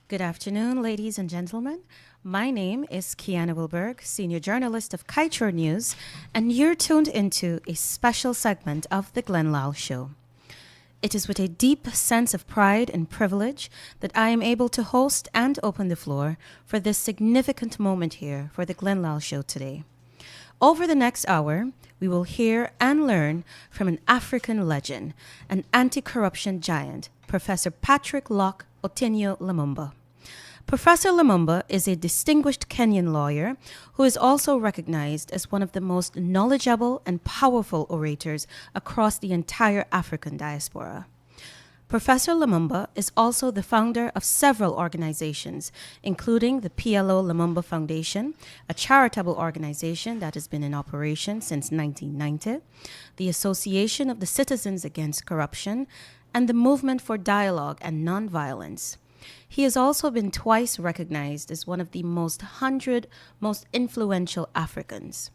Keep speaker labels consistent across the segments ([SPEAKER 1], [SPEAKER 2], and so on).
[SPEAKER 1] Good afternoon, ladies and gentlemen. My name is Kiana Wilberg, Senior Journalist of Kaieteur News, and you're tuned into a special segment of The Lall Show. It is with a deep sense of pride and privilege that I am able to host and open the floor for this significant moment here for The Lall Show today. Over the next hour, we will hear and learn from an African legend, an anti-corruption giant, Professor Patrick Locke Otinyo Lumumba. Professor Lumumba is a distinguished Kenyan lawyer who is also recognized as one of the most knowledgeable and powerful orators across the entire African diaspora. Professor Lumumba is also the founder of several organizations, including the PLO Lumumba Foundation, a charitable organization that has been in operation since 1990, the Association of the Citizens Against Corruption, and the Movement for Dialogue and Nonviolence. He has also been twice recognized as one of the 100 most influential Africans.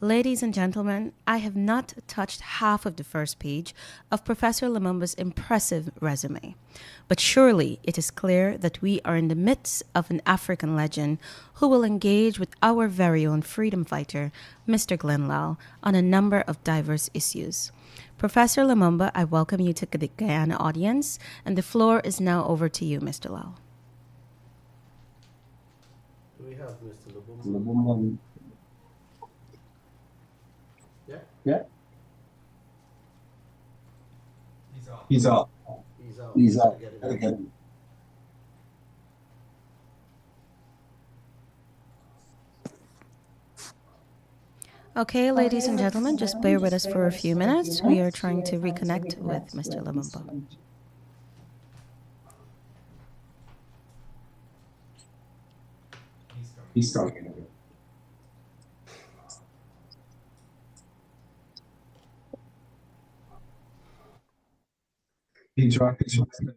[SPEAKER 1] Ladies and gentlemen, I have not touched half of the first page of Professor Lumumba's impressive resume. But surely it is clear that we are in the midst of an African legend who will engage with our very own freedom fighter, Mr. Lall, on a number of diverse issues. Professor Lumumba, I welcome you to the Guyana audience, and the floor is now over to you, Mr. Lall.
[SPEAKER 2] Do we have Mr. Lumumba?
[SPEAKER 3] Lumumba.
[SPEAKER 2] Yeah?
[SPEAKER 3] Yeah?
[SPEAKER 4] He's off.
[SPEAKER 3] He's out.
[SPEAKER 2] He's out.
[SPEAKER 3] He's out.
[SPEAKER 2] Get him.
[SPEAKER 3] Gotta get him.
[SPEAKER 1] Okay, ladies and gentlemen, just bear with us for a few minutes. We are trying to reconnect with Mr. Lumumba.
[SPEAKER 3] He's coming. He's right.
[SPEAKER 2] Get him there?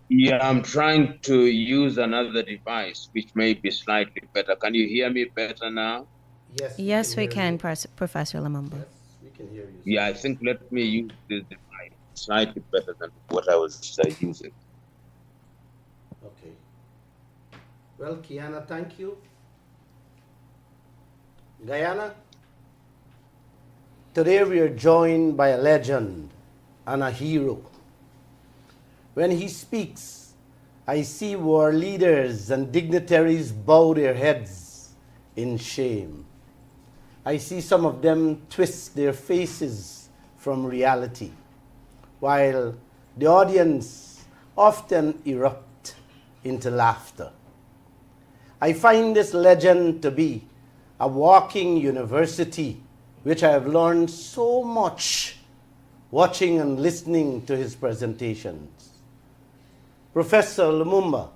[SPEAKER 5] Yeah, I'm trying to use another device, which may be slightly better. Can you hear me better now?
[SPEAKER 2] Yes.
[SPEAKER 1] Yes, we
[SPEAKER 2] hear
[SPEAKER 1] can,
[SPEAKER 2] you.
[SPEAKER 1] Professor Lumumba.
[SPEAKER 2] Yes, we can hear you.
[SPEAKER 5] Yeah, I think let me use this device slightly better than what I was using.
[SPEAKER 2] Okay. Well, Kiana, thank you. Guyana, today we are joined by a legend and a hero. When he speaks, I see war leaders and dignitaries bow their heads in shame. I see some of them twist their faces from reality, while the audience often erupt into laughter. I find this legend to be a walking university, which I have learned so much watching and listening to his presentations. Professor Lumumba,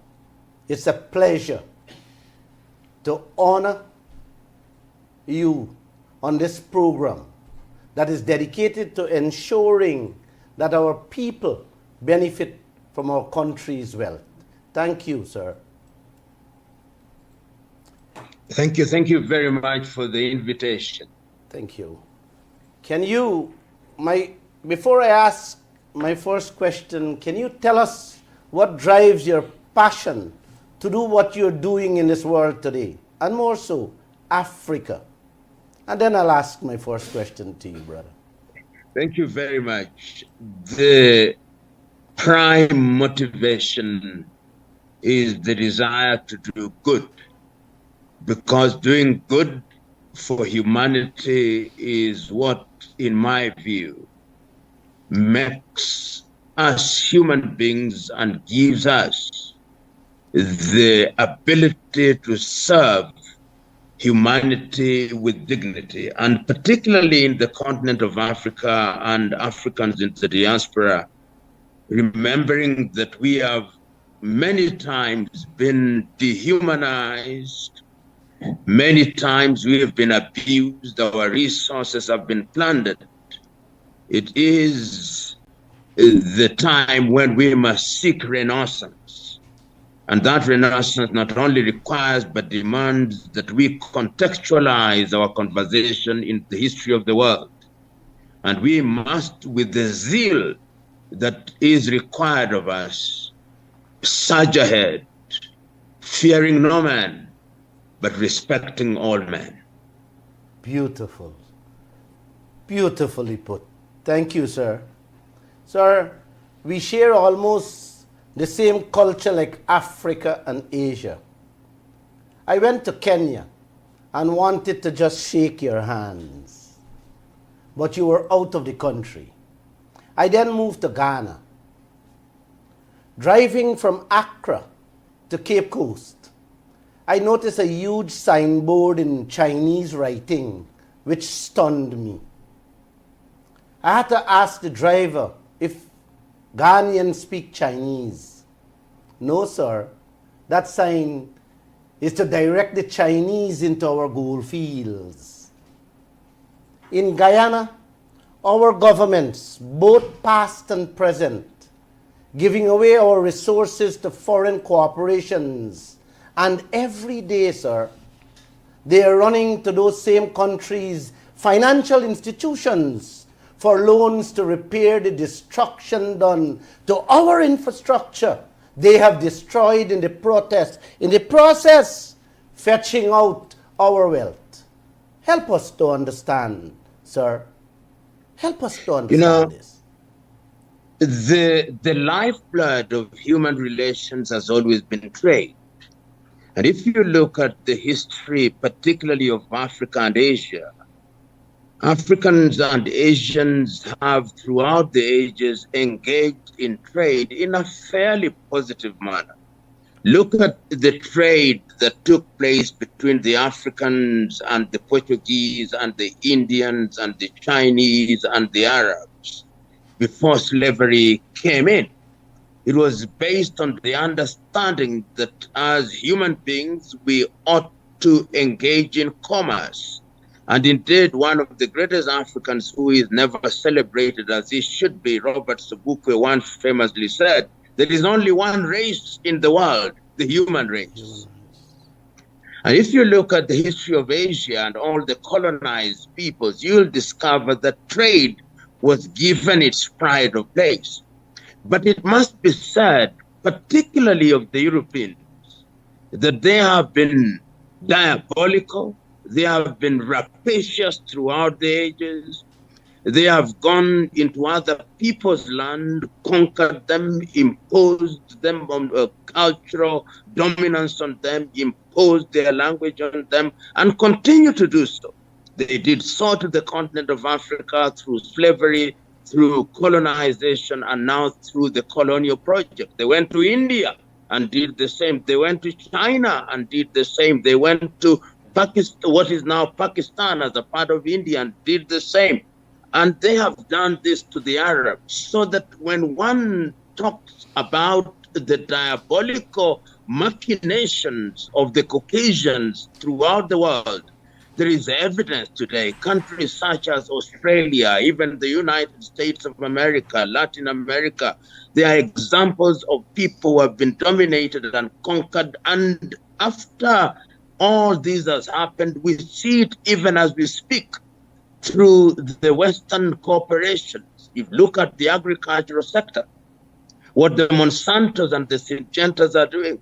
[SPEAKER 2] it's a pleasure to honor you on this program that is dedicated to ensuring that our people benefit from our country's wealth. Thank you, sir.
[SPEAKER 5] Thank you. Thank you very much for the invitation.
[SPEAKER 2] Thank you. Can you, before I ask my first question, can you tell us what drives your passion to do what you're doing in this world today, and more so, Africa? And then I'll ask my first question to you, brother.
[SPEAKER 5] Thank you very much. The prime motivation is the desire to do good, because doing good for humanity is what, in my view, makes us human beings and gives us the ability to serve humanity with dignity, and particularly in the continent of Africa and Africans in the diaspora, remembering that we have many times been dehumanized, many times we have been abused, our resources have been plundered. It is the time when we must seek renaissance And that renaissance not only requires but demands that we contextualize our conversation in the history of the world. And we must, with the zeal that is required of us, surge ahead, fearing no man, but respecting all men.
[SPEAKER 2] Beautiful. Beautifully put. Thank you, sir. Sir, we share almost the same culture like Africa and Asia. I went to Kenya and wanted to just shake your hands, but you were out of the country. I then moved to Ghana. Driving from Accra to Cape Coast, I noticed a huge signboard in Chinese writing, which stunned me. I had to ask the driver if Ghanaians speak Chinese. No, sir. That sign is to direct the Chinese into our gold fields. In Guyana, our governments, both past and present, giving away our resources to foreign corporations. And every day, sir, they are running to those same countries' financial institutions for loans to repair the destruction done to our infrastructure they have destroyed in the process, fetching out our wealth. Help us to understand, sir. Help us to understand this.
[SPEAKER 5] The lifeblood of human relations has always been trade. And if you look at the history, particularly of Africa and Asia, Africans and Asians have throughout the ages engaged in trade in a fairly positive manner. Look at the trade that took place between the Africans and the Portuguese and the Indians and the Chinese and the Arabs before slavery came in. It was based on the understanding that as human beings, we ought to engage in commerce. And indeed, one of the greatest Africans who is never celebrated as he should be, Robert Sobukwe, once famously said, there is only one race in the world, the human race. And if you look at the history of Asia and all the colonized peoples, you'll discover that trade was given its pride of place. But it must be said, particularly of the Europeans, that they have been diabolical, they have been rapacious throughout the ages, they have gone into other people's land, conquered them, imposed them on cultural dominance on them, imposed their language on them, and continue to do so. They did so to the continent of Africa through slavery, through colonization, and now through the colonial project. They went to India and did the same. They went to China and did the same. They went to Pakistan, what is now Pakistan, as a part of India, and did the same. And they have done this to the Arabs, so that when one talks about the diabolical machinations of the Caucasians throughout the world, there is evidence today. Countries such as Australia, even the United States of America, Latin America, they are examples of people who have been dominated and conquered. And after all this has happened, we see it even as we speak through the Western corporations. If you look at the agricultural sector, what the Monsantos and the Syngentas are doing,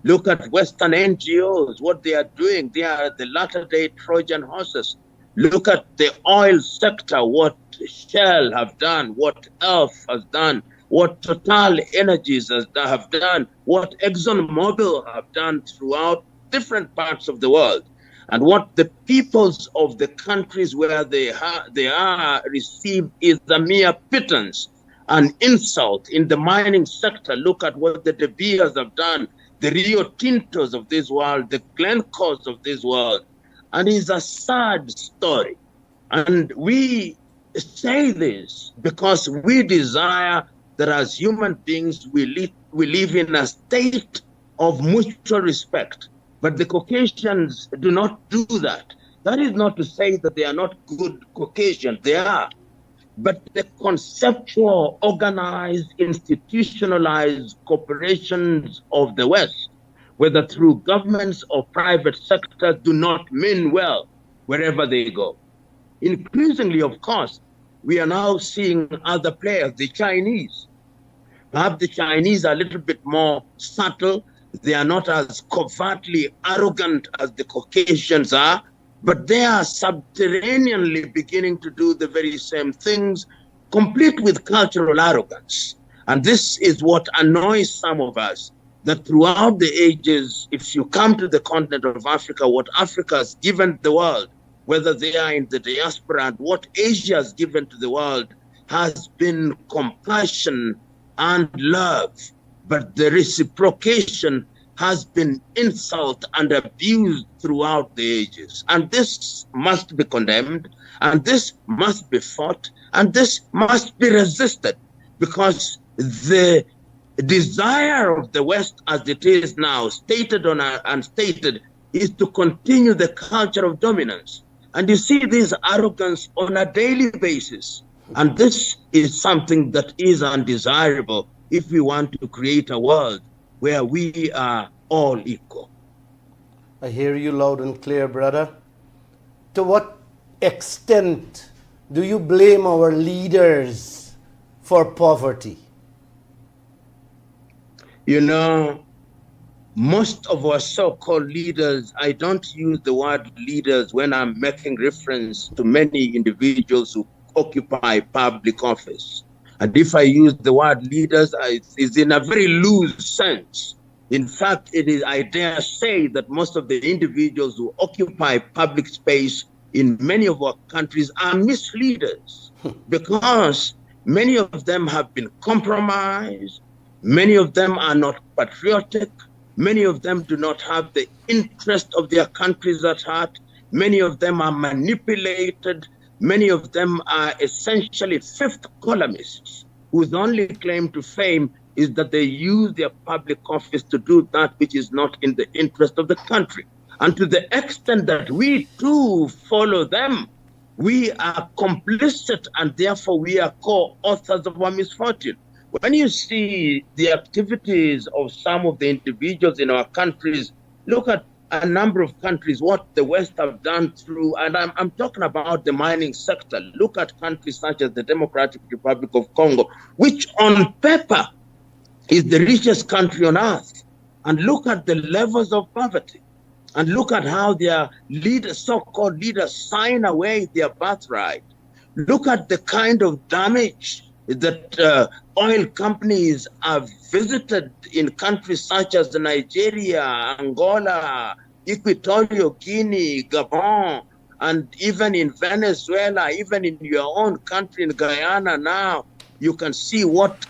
[SPEAKER 5] look at Western NGOs, what they are doing. They are the latter-day Trojan horses. Look at the oil sector, what Shell have done, what Elf has done, what Total Energies have done, what ExxonMobil have done throughout different parts of the world. And what the peoples of the countries where they are received is a mere pittance, an insult. In the mining sector, look at what the De Beers have done, the Rio Tintos of this world, the Glencores of this world. And it's a sad story. And we say this because we desire that as human beings, we live in a state of mutual respect. But the Caucasians do not do that. That is not to say that they are not good Caucasians. They are. But the conceptual, organized, institutionalized corporations of the West whether through governments or private sectors, do not mean well wherever they go. Increasingly, of course, we are now seeing other players, the Chinese. Perhaps the Chinese are a little bit more subtle. They are not as covertly arrogant as the Caucasians are, but they are subterraneanly beginning to do the very same things, complete with cultural arrogance. And this is what annoys some of us, that throughout the ages, if you come to the continent of Africa, what Africa has given the world, whether they are in the diaspora, and what Asia has given to the world, has been compassion and love. But the reciprocation has been insult and abuse throughout the ages. And this must be condemned, and this must be fought, and this must be resisted, because the desire of the West as it is now, stated or unstated, is to continue the culture of dominance. And you see this arrogance on a daily basis. And this is something that is undesirable if we want to create a world where we are all equal.
[SPEAKER 2] I hear you loud and clear, brother. To what extent do you blame our leaders for poverty?
[SPEAKER 5] You know, most of our so-called leaders, I don't use the word leaders when I'm making reference to many individuals who occupy public office. And if I use the word leaders, it's in a very loose sense. In fact, I dare say that most of the individuals who occupy public space in many of our countries are misleaders, because many of them have been compromised. Many of them are not patriotic. Many of them do not have the interest of their countries at heart. Many of them are manipulated. Many of them are essentially fifth columnists whose only claim to fame is that they use their public office to do that which is not in the interest of the country. And to the extent that we too follow them, we are complicit, and therefore we are co-authors of our misfortune. When you see the activities of some of the individuals in our countries, look at a number of countries, what the West have done through, and I'm talking about the mining sector. Look at countries such as the Democratic Republic of Congo, which on paper is the richest country on earth. And look at the levels of poverty. And look at how their leaders, so-called leaders, sign away their birthright. Look at the kind of damage that oil companies have visited in countries such as Nigeria, Angola, Equatorial Guinea, Gabon, and even in Venezuela, even in your own country in Guyana now. You can see what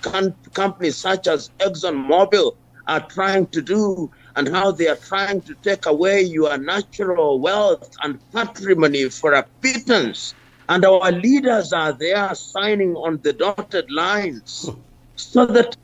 [SPEAKER 5] companies such as ExxonMobil are trying to do, and how they are trying to take away your natural wealth and patrimony for a pittance. And our leaders are there signing on the dotted lines. So that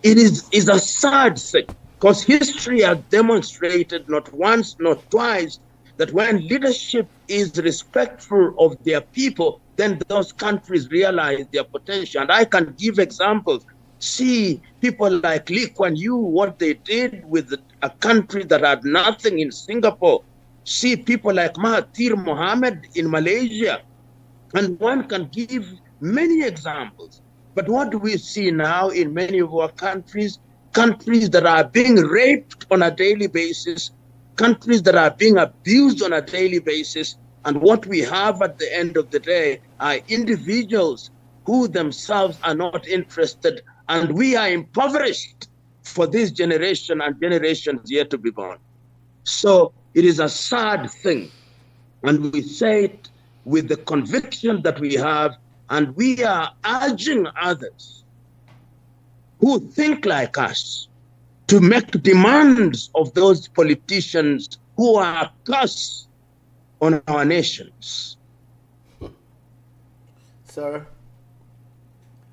[SPEAKER 5] it is a sad thing, because history has demonstrated not once, not twice, that when leadership is respectful of their people, then those countries realize their potential. And I can give examples. See people like Lee Kuan Yew, what they did with a country that had nothing in Singapore. See people like Mahathir Mohamad in Malaysia. And one can give many examples. But what do we see now in many of our countries? Countries that are being raped on a daily basis, countries that are being abused on a daily basis. And what we have at the end of the day are individuals who themselves are not interested, and we are impoverished for this generation and generations yet to be born. So it is a sad thing. And we say it with the conviction that we have, and we are urging others who think like us to make demands of those politicians who are a curse on our nations.
[SPEAKER 2] Sir,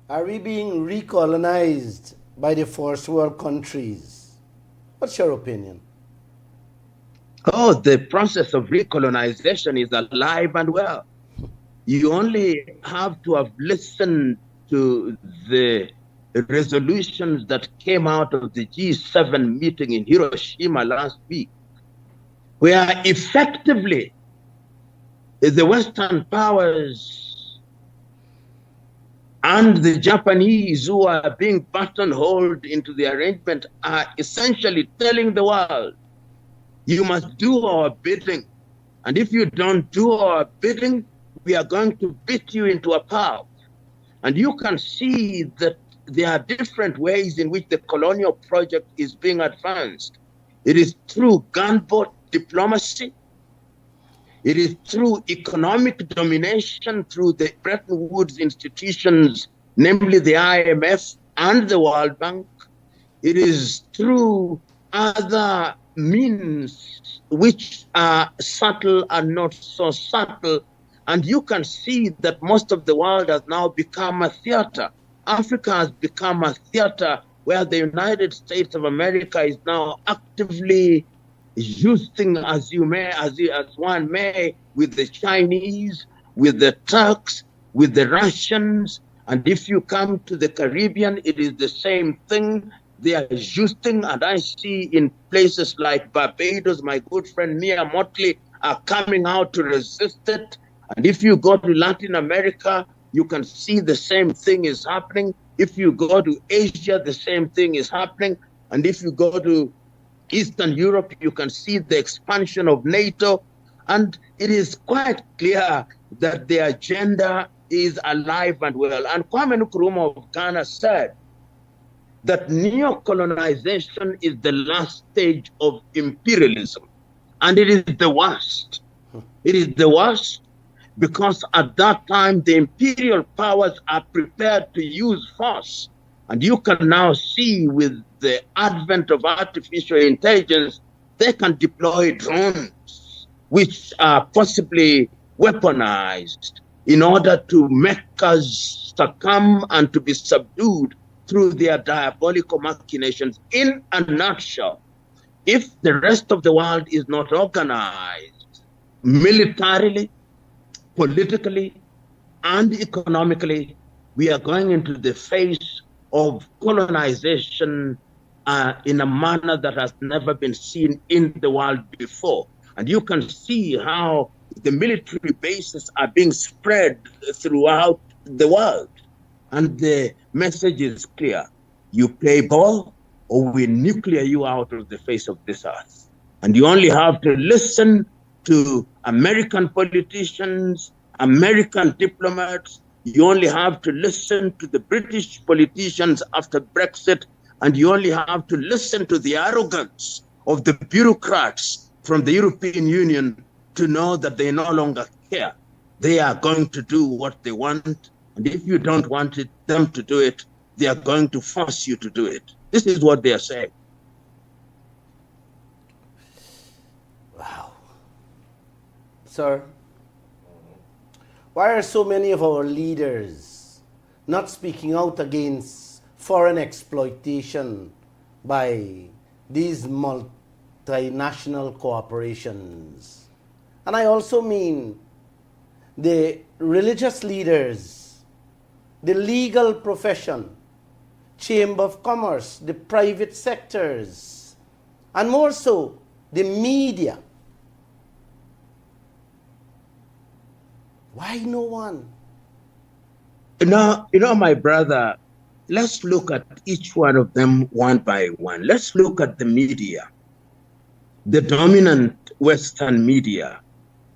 [SPEAKER 2] are we being recolonized by the first world countries? What's your opinion?
[SPEAKER 5] Oh, the process of recolonization is alive and well. You only have to have listened to the resolutions that came out of the G7 meeting in Hiroshima last week, where effectively the Western powers and the Japanese, who are being buttonholed into the arrangement, are essentially telling the world, you must do our bidding. And if you don't do our bidding, we are going to beat you into a pulp. And you can see that there are different ways in which the colonial project is being advanced. It is through gunboat diplomacy. It is through economic domination, through the Bretton Woods institutions, namely the IMF and the World Bank. It is through other means which are subtle and not so subtle. And you can see that most of the world has now become a theater. Africa has become a theater where the United States of America is now actively using as one may, with the Chinese, with the Turks, with the Russians. And if you come to the Caribbean, it is the same thing. They are using, and I see in places like Barbados, my good friend Mia Motley are coming out to resist it. And if you go to Latin America, you can see the same thing is happening. If you go to Asia, the same thing is happening. And if you go to Eastern Europe, you can see the expansion of NATO. And it is quite clear that the agenda is alive and well. And Kwame Nkrumah of Ghana said that neo-colonization is the last stage of imperialism. And it is the worst. It is the worst because at that time, the imperial powers are prepared to use force. And you can now see with the advent of artificial intelligence, they can deploy drones, which are possibly weaponized in order to make us succumb and to be subdued through their diabolical machinations. In a nutshell, if the rest of the world is not organized militarily, politically, and economically, we are going into the phase of colonization in a manner that has never been seen in the world before. And you can see how the military bases are being spread throughout the world. And the message is clear. You play ball or we nuclear you out of the face of this earth. And you only have to listen to American politicians, American diplomats. You only have to listen to the British politicians after Brexit, and you only have to listen to the arrogance of the bureaucrats from the European Union to know that they no longer care. They are going to do what they want, and if you don't want them to do it, they are going to force you to do it. This is what they are saying.
[SPEAKER 2] Wow. Sir, why are so many of our leaders not speaking out against foreign exploitation by these multinational corporations? And I also mean the religious leaders, the legal profession, Chamber of Commerce, the private sectors, and more so, the media. Why no one?
[SPEAKER 5] My brother, let's look at each one of them one by one. Let's look at the media. The dominant Western media,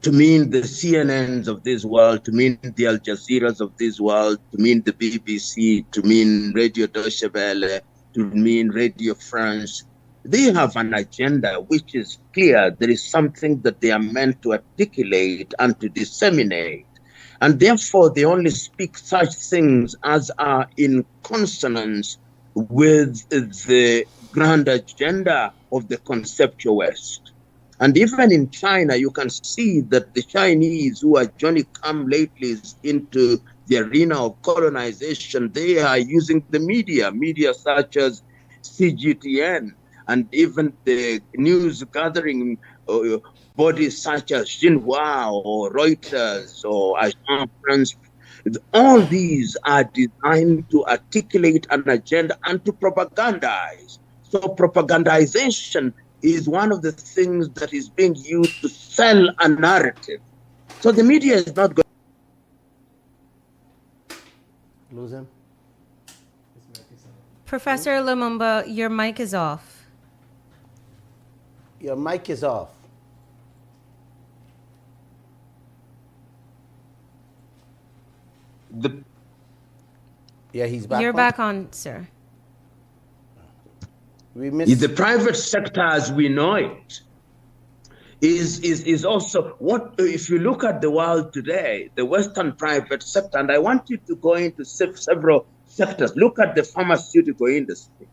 [SPEAKER 5] to mean the CNNs of this world, to mean the Al Jazeeras of this world, to mean the BBC, to mean Radio Deutsche Welle, to mean Radio France, they have an agenda which is clear. There is something that they are meant to articulate and to disseminate. And therefore, they only speak such things as are in consonance with the grand agenda of the conceptual West. And even in China, you can see that the Chinese, who are Johnny-come-latelys into the arena of colonization, they are using the media such as CGTN, and even the news gathering bodies such as Xinhua or Reuters or Agence France All these are designed to articulate an agenda and to propagandize. So propagandization is one of the things that is being used to sell a narrative. So the media is not going
[SPEAKER 2] to lose him.
[SPEAKER 1] Professor Lumumba, your mic is off.
[SPEAKER 2] Your mic is off. Yeah, he's back.
[SPEAKER 1] You're back on, sir.
[SPEAKER 2] We missed
[SPEAKER 5] the private sector as we know it is also what, if you look at the world today, the Western private sector, and I want you to go into several sectors. Look at the pharmaceutical industry.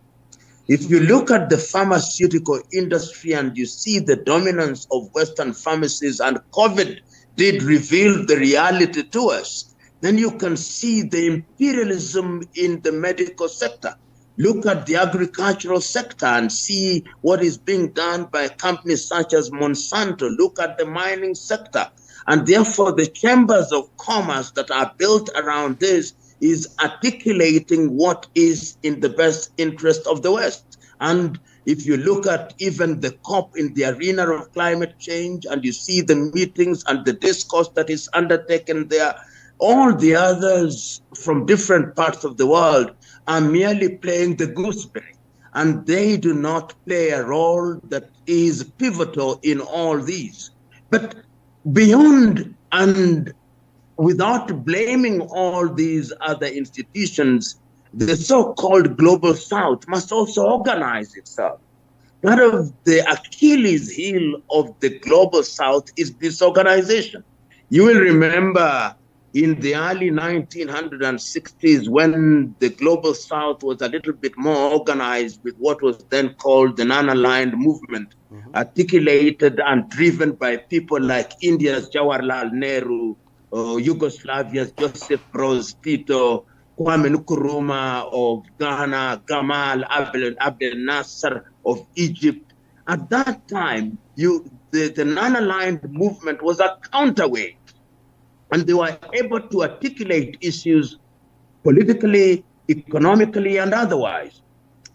[SPEAKER 5] If you look at the pharmaceutical industry and you see the dominance of Western pharmacies, and COVID did reveal the reality to us, then you can see the imperialism in the medical sector. Look at the agricultural sector and see what is being done by companies such as Monsanto. Look at the mining sector. And therefore, the chambers of commerce that are built around this is articulating what is in the best interest of the West. And if you look at even the COP in the arena of climate change, and you see the meetings and the discourse that is undertaken there, all the others from different parts of the world are merely playing the gooseberry, and they do not play a role that is pivotal in all these. But beyond and without blaming all these other institutions, the so-called global South must also organize itself. Part of the Achilles heel of the global South is disorganization. You will remember in the early 1960s, when the global South was a little bit more organized with what was then called the non-aligned movement, articulated and driven by people like India's Jawaharlal Nehru, Yugoslavia's Joseph Broz Tito, Kwame Nkrumah of Ghana, Gamal Abdel Nasser of Egypt. At that time, the non-aligned movement was a counterweight, and they were able to articulate issues politically, economically, and otherwise.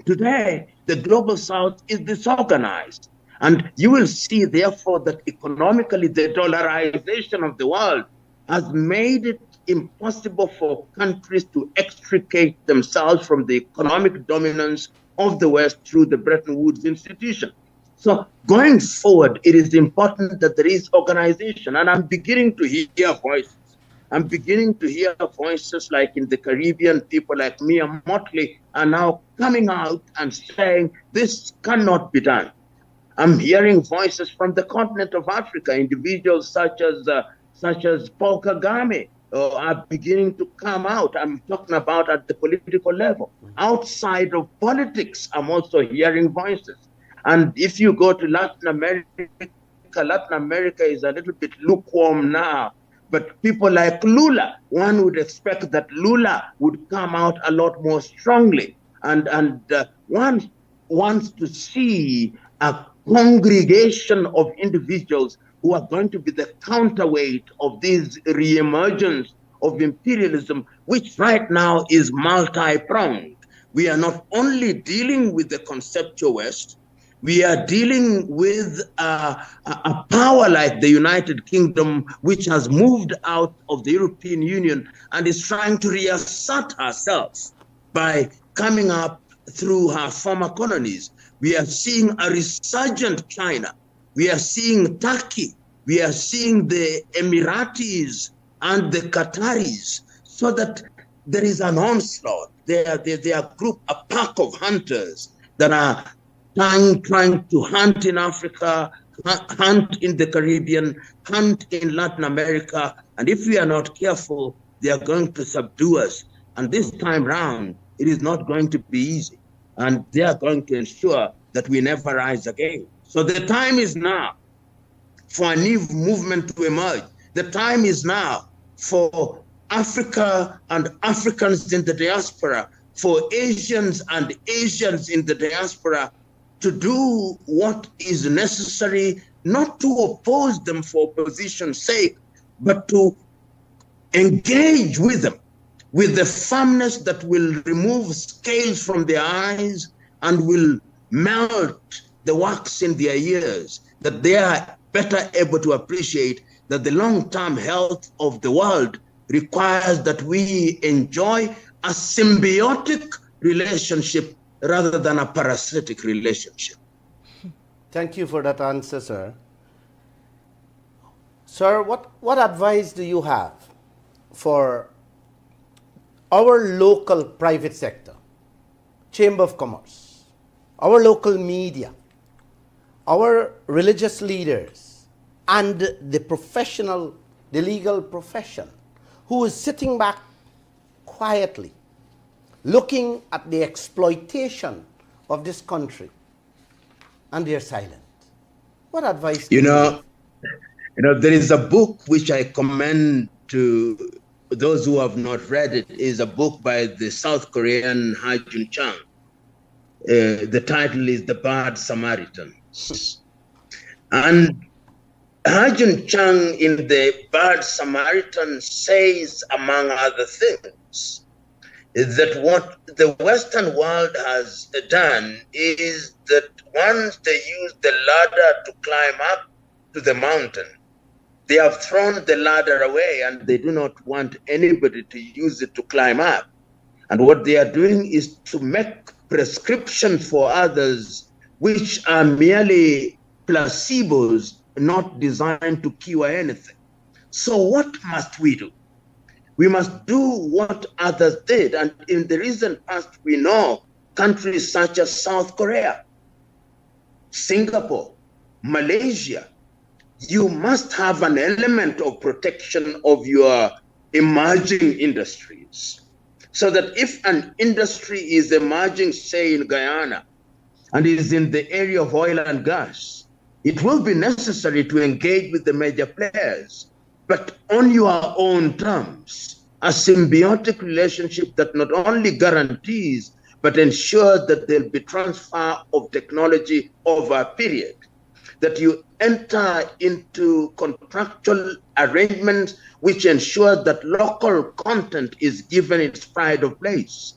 [SPEAKER 5] Today, the global South is disorganized. And you will see, therefore, that economically, the dollarization of the world has made it impossible for countries to extricate themselves from the economic dominance of the West through the Bretton Woods institution. So going forward, it is important that there is organization. And I'm beginning to hear voices. I'm beginning to hear voices like in the Caribbean, people like Mia Motley are now coming out and saying this cannot be done. I'm hearing voices from the continent of Africa, individuals such as Paul Kagame are beginning to come out. I'm talking about at the political level. Outside of politics, I'm also hearing voices. And if you go to Latin America is a little bit lukewarm now. But people like Lula, one would expect that Lula would come out a lot more strongly. And one wants to see a congregation of individuals who are going to be the counterweight of this reemergence of imperialism, which right now is multi-pronged. We are not only dealing with the conceptual West, we are dealing with a power like the United Kingdom, which has moved out of the European Union and is trying to reassert herself by coming up through her former colonies. We are seeing a resurgent China. We are seeing Turkey. We are seeing the Emiratis and the Qataris, so that there is an onslaught. They are a group, a pack of hunters that are trying to hunt in Africa, hunt in the Caribbean, hunt in Latin America. And if we are not careful, they are going to subdue us. And this time round, it is not going to be easy. And they are going to ensure that we never rise again. So the time is now for a new movement to emerge. The time is now for Africa and Africans in the diaspora, for Asians and Asians in the diaspora to do what is necessary, not to oppose them for opposition's sake, but to engage with them with the firmness that will remove scales from their eyes and will melt the wax in their ears, that they are better able to appreciate that the long-term health of the world requires that we enjoy a symbiotic relationship rather than a parasitic relationship.
[SPEAKER 2] Thank you for that answer, sir. Sir, what advice do you have for our local private sector, Chamber of Commerce, our local media, our religious leaders, and the legal profession, who is sitting back quietly, looking at the exploitation of this country, and they're silent? What advice do you give?
[SPEAKER 5] There is a book which I commend to those who have not read it. It is a book by the South Korean Ha-Joon Chang. The title is The Bad Samaritans. And Ha-Joon Chang in The Bad Samaritan says, among other things, that what the Western world has done is that once they use the ladder to climb up to the mountain, they have thrown the ladder away and they do not want anybody to use it to climb up. And what they are doing is to make prescriptions for others which are merely placebos, not designed to cure anything. So what must we do? We must do what others did. And in the recent past, we know countries such as South Korea, Singapore, Malaysia, you must have an element of protection of your emerging industries. So that if an industry is emerging, say in Guyana, and is in the area of oil and gas, it will be necessary to engage with the major players, but on your own terms, a symbiotic relationship that not only guarantees, but ensures that there'll be transfer of technology over a period, that you enter into contractual arrangements which ensure that local content is given its pride of place.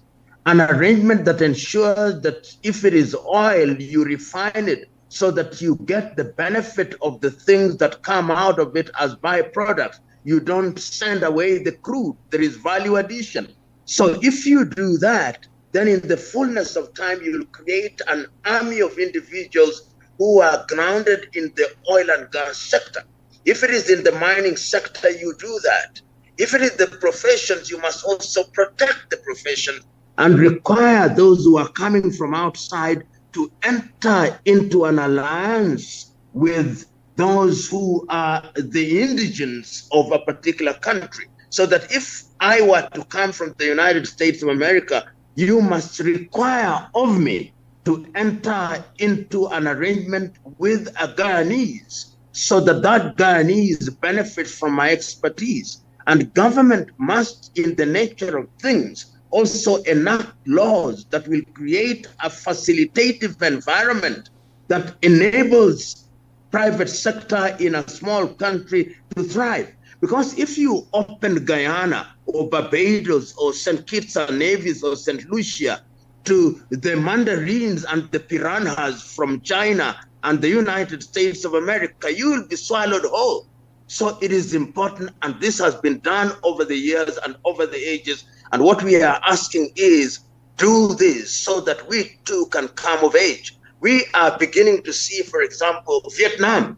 [SPEAKER 5] An arrangement that ensures that if it is oil, you refine it so that you get the benefit of the things that come out of it as byproducts. You don't send away the crude. There is value addition. So if you do that, then in the fullness of time, you will create an army of individuals who are grounded in the oil and gas sector. If it is in the mining sector, you do that. If it is the professions, you must also protect the profession and require those who are coming from outside to enter into an alliance with those who are the indigents of a particular country. So that if I were to come from the United States of America, you must require of me to enter into an arrangement with a Guyanese so that that Guyanese benefits from my expertise. And government must, in the nature of things, also enact laws that will create a facilitative environment that enables private sector in a small country to thrive. Because if you open Guyana or Barbados or St. Kitts and Nevis or St. Lucia to the mandarins and the piranhas from China and the United States of America, you will be swallowed whole. So it is important, and this has been done over the years and over the ages. And what we are asking is, do this so that we too can come of age. We are beginning to see, for example, Vietnam,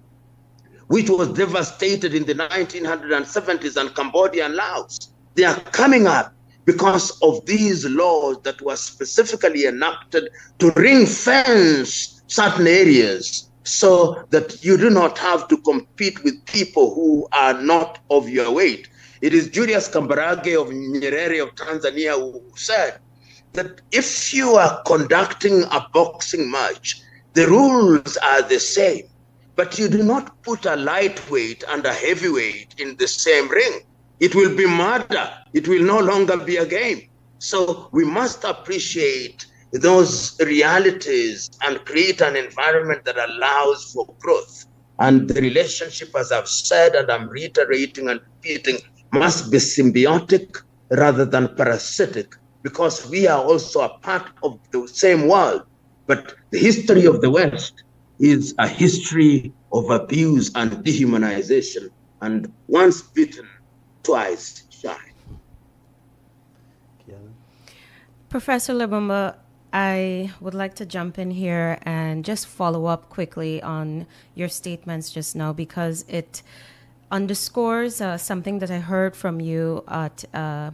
[SPEAKER 5] which was devastated in the 1970s, and Cambodia and Laos. They are coming up because of these laws that were specifically enacted to ring fence certain areas so that you do not have to compete with people who are not of your weight. It is Julius Kambarage of Nyerere of Tanzania who said that if you are conducting a boxing match, the rules are the same, but you do not put a lightweight and a heavyweight in the same ring. It will be murder. It will no longer be a game. So we must appreciate those realities and create an environment that allows for growth. And the relationship, as I've said, and I'm reiterating and repeating, must be symbiotic rather than parasitic, because we are also a part of the same world. But the history of the West is a history of abuse and dehumanization, and once bitten, twice shy.
[SPEAKER 1] Professor Lumumba, I would like to jump in here and just follow up quickly on your statements just now, because it underscores something that I heard from you at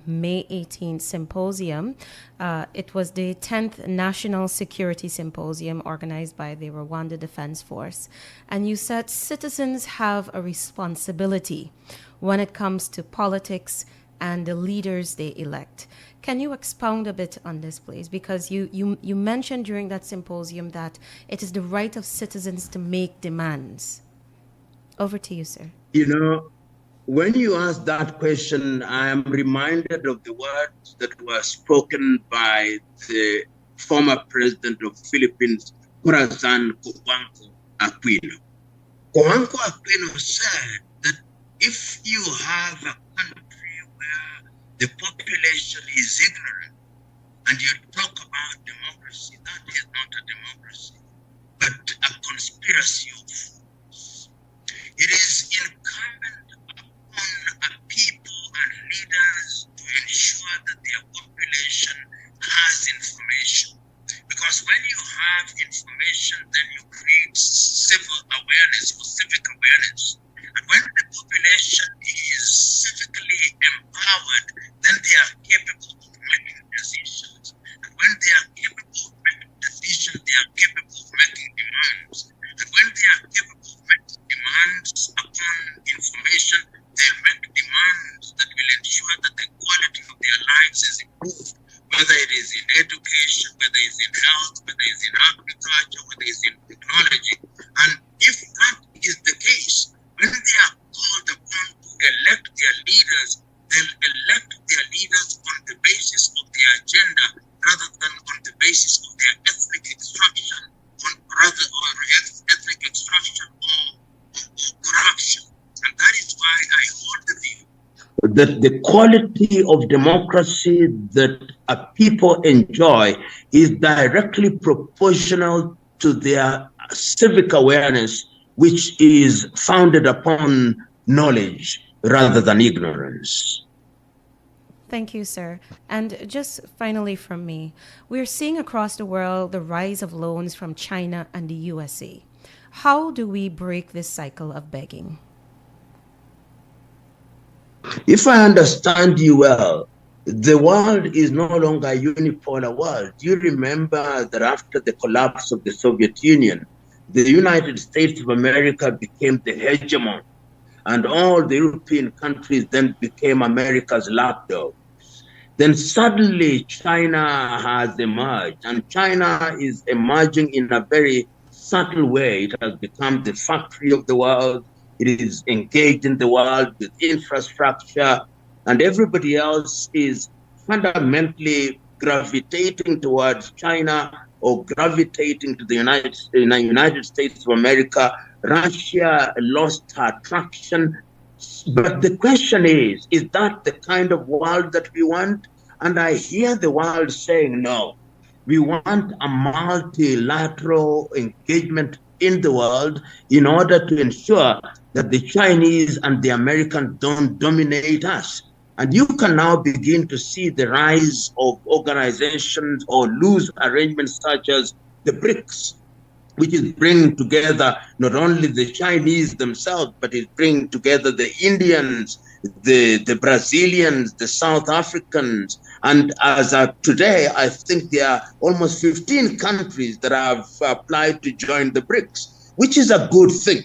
[SPEAKER 1] May 18th symposium. It was the 10th National Security Symposium organized by the Rwanda Defense Force. And you said citizens have a responsibility when it comes to politics and the leaders they elect. Can you expound a bit on this, please? Because you mentioned during that symposium that it is the right of citizens to make demands. Over to you, sir.
[SPEAKER 5] You know, when you ask that question, I am reminded of the words that were spoken by the former president of Philippines, Corazon Cojuangco Aquino. Cojuangco Aquino said that if you have a country where the population is ignorant and you talk about democracy, that is not a democracy, but a conspiracy of fools. It is incumbent upon people and leaders to ensure that their population has information. Because when you have information, then you create civil awareness or civic awareness. And when the population is civically empowered, then they are capable of making decisions. And when they are capable of making decisions, they are capable of making demands. And when they are capable of making demands upon information, they'll make demands that will ensure that the quality of their lives is improved, whether it is in education, whether it's in health, whether it's in agriculture, whether it's in technology. And if that is the case, when they are called upon to elect their leaders, they'll elect their leaders on the basis of their agenda rather than on the basis of their ethnic extraction, ethnic extraction or corruption. And that is why I hold the view that the quality of democracy that a people enjoy is directly proportional to their civic awareness, which is founded upon knowledge rather than ignorance.
[SPEAKER 1] Thank you, sir. And just finally from me, we're seeing across the world the rise of loans from China and the USA. How do we break this cycle of begging?
[SPEAKER 5] If I understand you well, the world is no longer a unipolar world. You remember that after the collapse of the Soviet Union, the United States of America became the hegemon, and all the European countries then became America's lapdogs. Then suddenly China has emerged, and China is emerging in a very subtle way. It has become the factory of the world. It is engaged in the world with infrastructure, and everybody else is fundamentally gravitating towards China or gravitating to the United States of America. Russia lost her traction. But the question is that the kind of world that we want? And I hear the world saying, no, we want a multilateral engagement in the world in order to ensure that the Chinese and the Americans don't dominate us. And you can now begin to see the rise of organizations or loose arrangements such as the BRICS, which is bringing together not only the Chinese themselves, but is bringing together the Indians, the Brazilians, the South Africans. And as of today, I think there are almost 15 countries that have applied to join the BRICS, which is a good thing.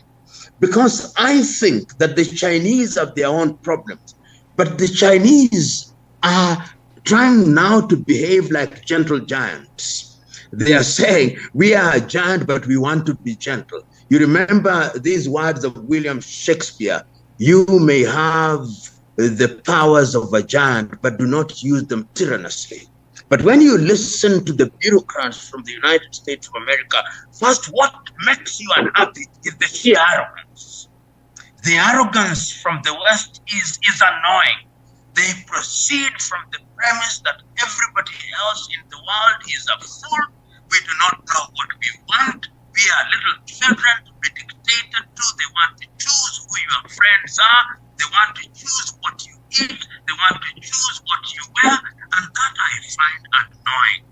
[SPEAKER 5] Because I think that the Chinese have their own problems, but the Chinese are trying now to behave like gentle giants. They are saying, we are a giant, but we want to be gentle. You remember these words of William Shakespeare: you may have the powers of a giant, but do not use them tyrannously. But when you listen to the bureaucrats from the United States of America, first, what makes you unhappy is the sheer arrogance. The arrogance from the West is annoying. They proceed from the premise that everybody else in the world is a fool. We do not know what we want. We are little children to be dictated to. They want to choose who your friends are. They want to choose what you eat. They want to choose what you wear. And that I find annoying.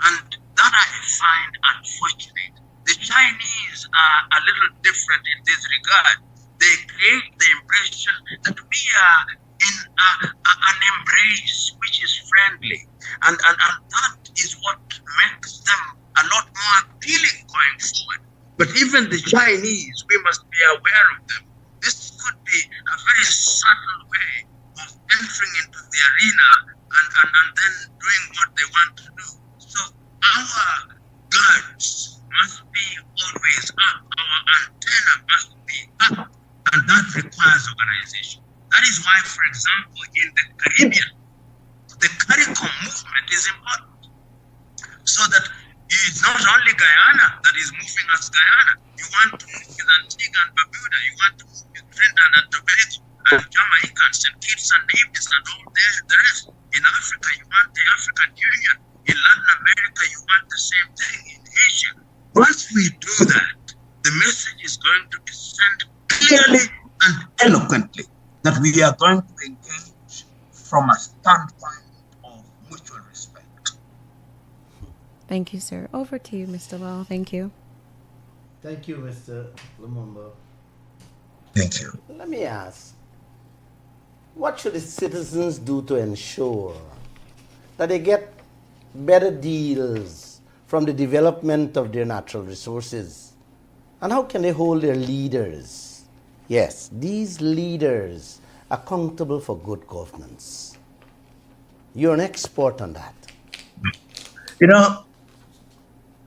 [SPEAKER 5] And that I find unfortunate. The Chinese are a little different in this regard. They create the impression that we are in an embrace which is friendly. And that is what makes them a lot more appealing going forward. But even the Chinese, we must be aware of them. This could be a very subtle way of entering into the arena and then doing what they want to do. So our guards must be always up. Our antenna must be up. And that requires organization. That is why, for example, in the Caribbean, the CARICOM movement is important. So that it's not only Guyana that is moving as Guyana. You want to move with Antigua and Barbuda. You want to move with Trinidad and Tobago and Jamaica and St. Kitts and Nevis and all the rest. In Africa, you want the African Union. In Latin America, you want the same thing. In Asia. Once we do that, the message is going to be sent clearly and eloquently that we are going to engage from a standpoint of mutual respect.
[SPEAKER 1] Thank you, sir. Over to you, Mr. Lall. Thank you.
[SPEAKER 2] Thank you, Mr. Lumumba.
[SPEAKER 5] Thank you.
[SPEAKER 2] Let me ask, what should the citizens do to ensure that they get better deals from the development of their natural resources? And how can they hold their leaders, yes, these leaders, accountable for good governance? You're an expert on that.
[SPEAKER 5] You know,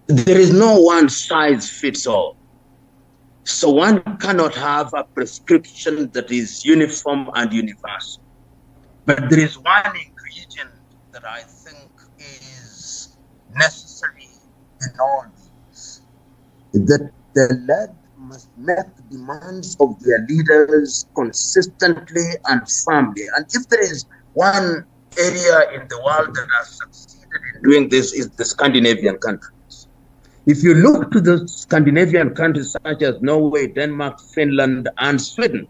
[SPEAKER 5] there is no one size fits all. So one cannot have a prescription that is uniform and universal. But there is one ingredient that I think is necessary in all these, that the led must make demands of their leaders consistently and firmly. And if there is one area in the world that has succeeded in doing this, is the Scandinavian countries. If you look to the Scandinavian countries such as Norway, Denmark, Finland, and Sweden,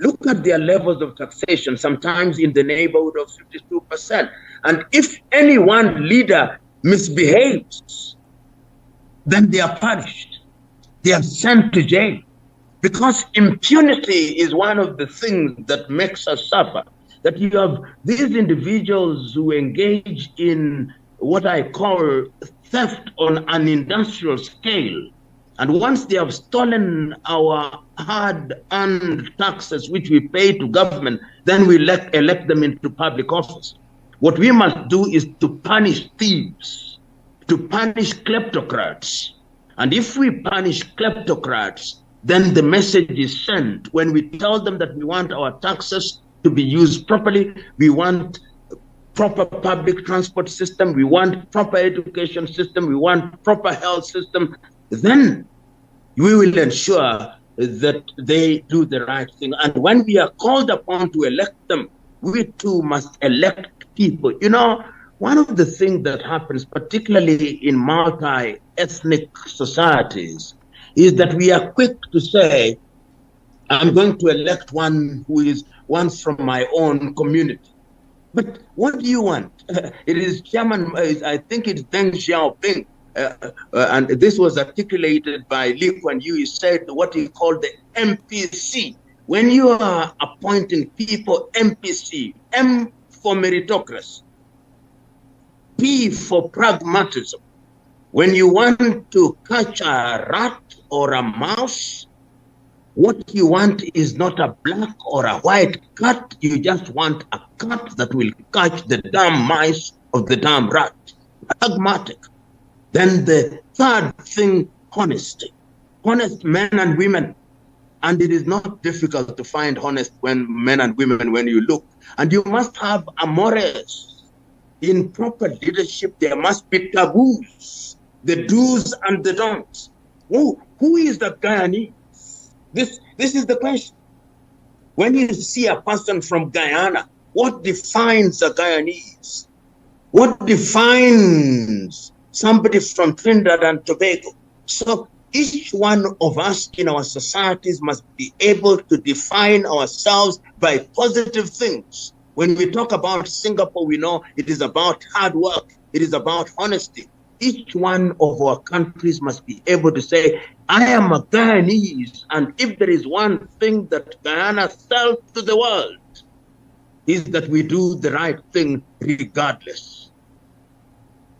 [SPEAKER 5] look at their levels of taxation, sometimes in the neighborhood of 52%. And if any one leader misbehaves, then they are punished. They are sent to jail. Because impunity is one of the things that makes us suffer. That you have these individuals who engage in what I call theft on an industrial scale. And once they have stolen our hard-earned taxes, which we pay to government, then we elect them into public office. What we must do is to punish thieves, to punish kleptocrats. And if we punish kleptocrats, then the message is sent. When we tell them that we want our taxes to be used properly, we want proper public transport system, we want proper education system, we want proper health system, then we will ensure that they do the right thing. And when we are called upon to elect them, we too must elect people. You know, one of the things that happens, particularly in multi-ethnic societies, is that we are quick to say, I'm going to elect one who is once from my own community. But what do you want? It is Chairman, I think it's Deng Xiaoping, and this was articulated by Lee Kuan Yew. He said what he called the MPC. When you are appointing people, MPC, M for meritocracy, P for pragmatism. When you want to catch a rat or a mouse, what you want is not a black or a white cat. You just want a cat that will catch the damn mice of the damn rat. Pragmatic. Then the third thing, honesty. Honest men and women. And it is not difficult to find honest men and women when you look. And you must have amores. In proper leadership, there must be taboos. The do's and the don'ts. Who is the Guyanese? This is the question. When you see a person from Guyana, what defines a Guyanese? What defines somebody from Trinidad and Tobago? So each one of us in our societies must be able to define ourselves by positive things. When we talk about Singapore, we know it is about hard work. It is about honesty. Each one of our countries must be able to say, I am a Guyanese, and if there is one thing that Guyana sells to the world, is that we do the right thing regardless.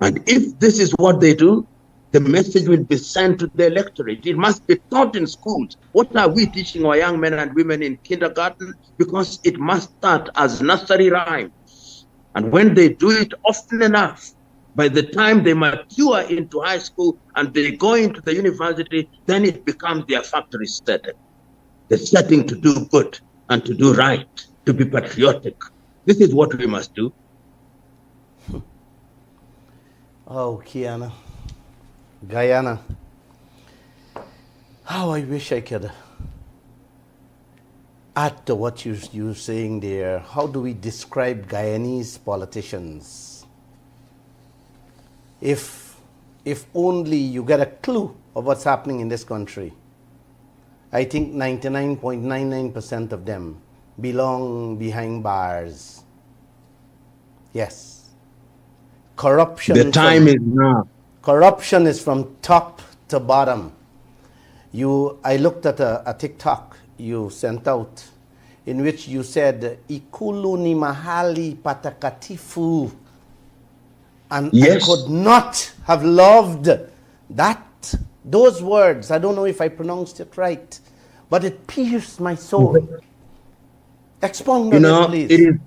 [SPEAKER 5] And if this is what they do, the message will be sent to the electorate. It must be taught in schools. What are we teaching our young men and women in kindergarten? Because it must start as nursery rhymes. And when they do it often enough, by the time they mature into high school and they go into the university, then it becomes their factory setting. The setting to do good and to do right, to be patriotic. This is what we must do.
[SPEAKER 2] Oh, Guyana. How I wish I could add to what you're saying there. How do we describe Guyanese politicians? If only you get a clue of what's happening in this country. I think 99.99% of them belong behind bars. Yes. Corruption.
[SPEAKER 5] The time is now.
[SPEAKER 2] Corruption is from top to bottom. I looked at a TikTok you sent out in which you said, Ikulu ni mahali patakatifu. And yes. I could not have loved those words. I don't know if I pronounced it right, but it pierced my soul. Expound on it, please.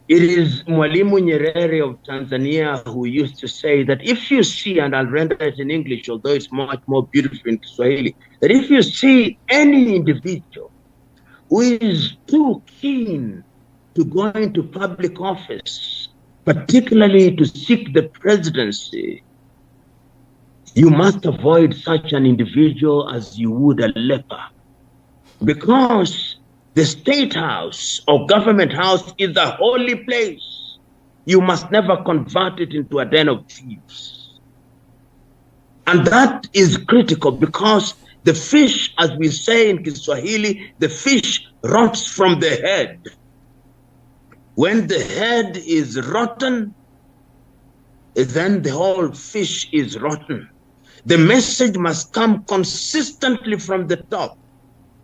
[SPEAKER 5] It is Mwalimu Nyerere of Tanzania who used to say that if you see, and I'll render it in English, although it's much more beautiful in Kiswahili, that if you see any individual who is too keen to go into public office, particularly to seek the presidency, you must avoid such an individual as you would a leper. Because the state house or government house is a holy place. You must never convert it into a den of thieves. And that is critical because the fish, as we say in Kiswahili, the fish rots from the head. When the head is rotten, then the whole fish is rotten. The message must come consistently from the top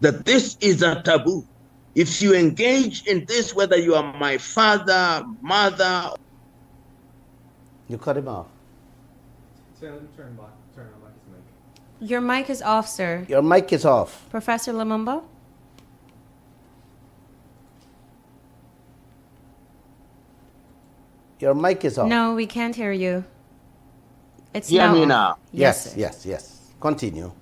[SPEAKER 5] that this is a taboo. If you engage in this, whether you are my father, mother.
[SPEAKER 2] You cut him off.
[SPEAKER 3] Turn on his mic.
[SPEAKER 1] Your mic is off, sir.
[SPEAKER 2] Your mic is off.
[SPEAKER 1] Professor Lumumba?
[SPEAKER 2] Your mic is off.
[SPEAKER 1] No, we can't hear you. It's
[SPEAKER 5] Hear me now.
[SPEAKER 2] Yes. Continue.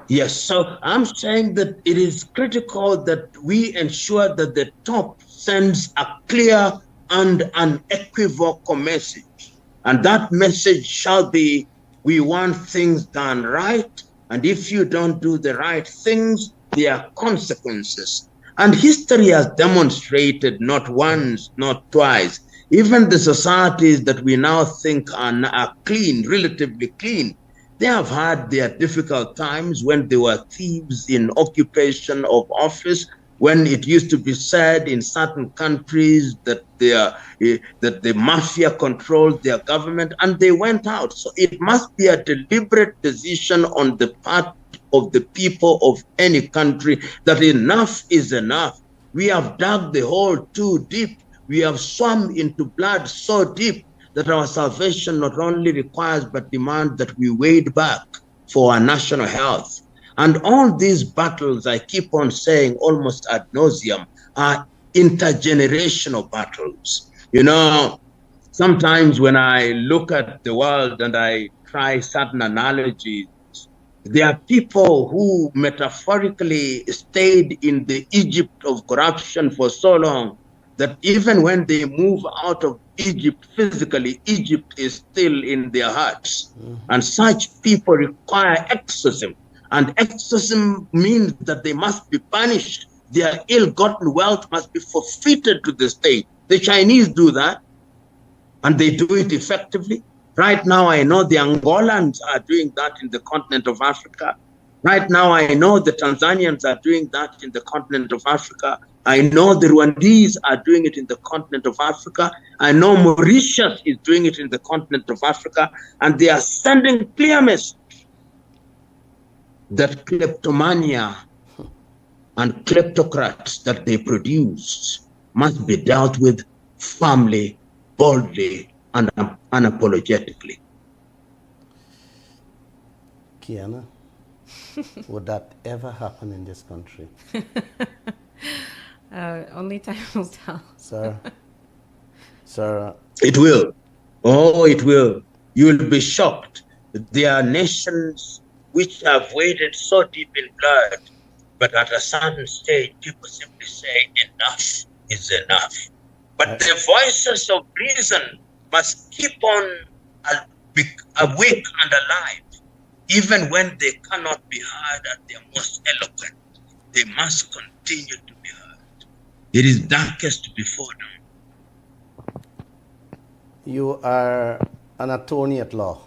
[SPEAKER 5] Yes, so I'm saying that it is critical that we ensure that the top sends a clear and unequivocal message. And that message shall be, we want things done right. And if you don't do the right things, there are consequences. And history has demonstrated not once, not twice, even the societies that we now think are clean, relatively clean, they have had their difficult times when they were thieves in occupation of office, when it used to be said in certain countries that the mafia controlled their government and they went out. So it must be a deliberate decision on the part of the people of any country that enough is enough. We have dug the hole too deep. We have swum into blood so deep that our salvation not only requires but demands that we wade back for our national health. And all these battles, I keep on saying almost ad nauseum, are intergenerational battles. You know, sometimes when I look at the world and I try certain analogies, there are people who metaphorically stayed in the Egypt of corruption for so long that even when they move out of Egypt physically, Egypt is still in their hearts. Mm-hmm. And such people require exorcism. And exorcism means that they must be punished their ill-gotten wealth must be forfeited to the state. The Chinese do that, and they do it effectively. Right now, I know the Angolans are doing that in the continent of Africa. Right now, I know the Tanzanians are doing that in the continent of Africa. I know the Rwandese are doing it in the continent of Africa. I know Mauritius is doing it in the continent of Africa. And they are sending clear message that kleptomania and kleptocrats that they produce must be dealt with firmly, boldly, and unapologetically.
[SPEAKER 2] Kiana, would that ever happen in this country?
[SPEAKER 1] Only time will tell.
[SPEAKER 2] Sir, sir.
[SPEAKER 5] It will. Oh, it will. You will be shocked. There are nations which have waded so deep in blood, but at a certain stage, people simply say, enough is enough. But the voices of reason must keep on awake and alive, even when they cannot be heard at their most eloquent. They must continue to be heard. It is darkest before dawn.
[SPEAKER 2] You are an attorney at law.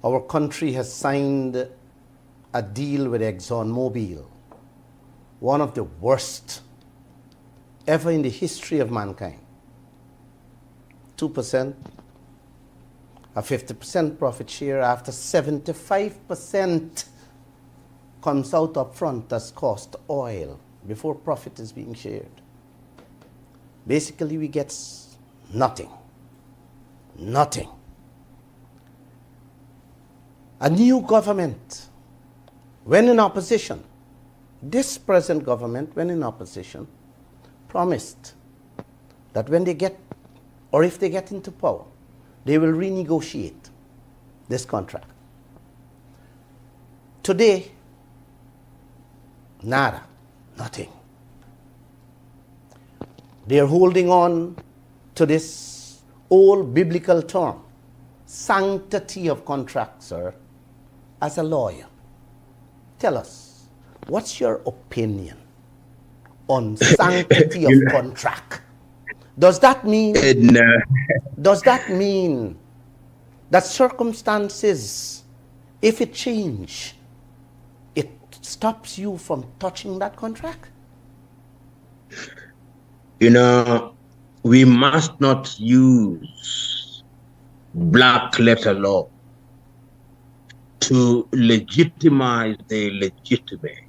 [SPEAKER 2] Our country has signed a deal with ExxonMobil, one of the worst ever in the history of mankind. 2%, a 50% profit share after 75% comes out up front as cost oil before profit is being shared. Basically, we get nothing. Nothing. A new government, when in opposition, this present government, when in opposition, promised that when they get, or if they get into power, they will renegotiate this contract. Today, nada, nothing. They are holding on to this old biblical term, sanctity of contract, sir. As a lawyer, tell us, what's your opinion on sanctity of contract? Does that mean that circumstances, if it change, it stops you from touching that contract?
[SPEAKER 5] You know, we must not use black letter law to legitimize the legitimate.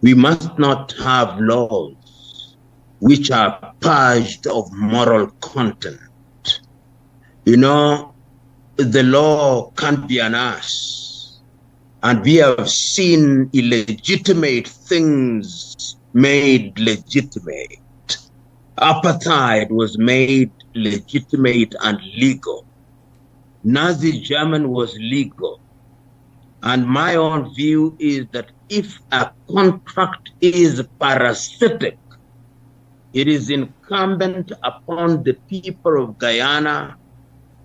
[SPEAKER 5] We must not have laws which are purged of moral content. You know, the law can't be an ass. And we have seen illegitimate things made legitimate. Apartheid was made legitimate and legal. Nazi Germany was legal. And my own view is that if a contract is parasitic, it is incumbent upon the people of Guyana,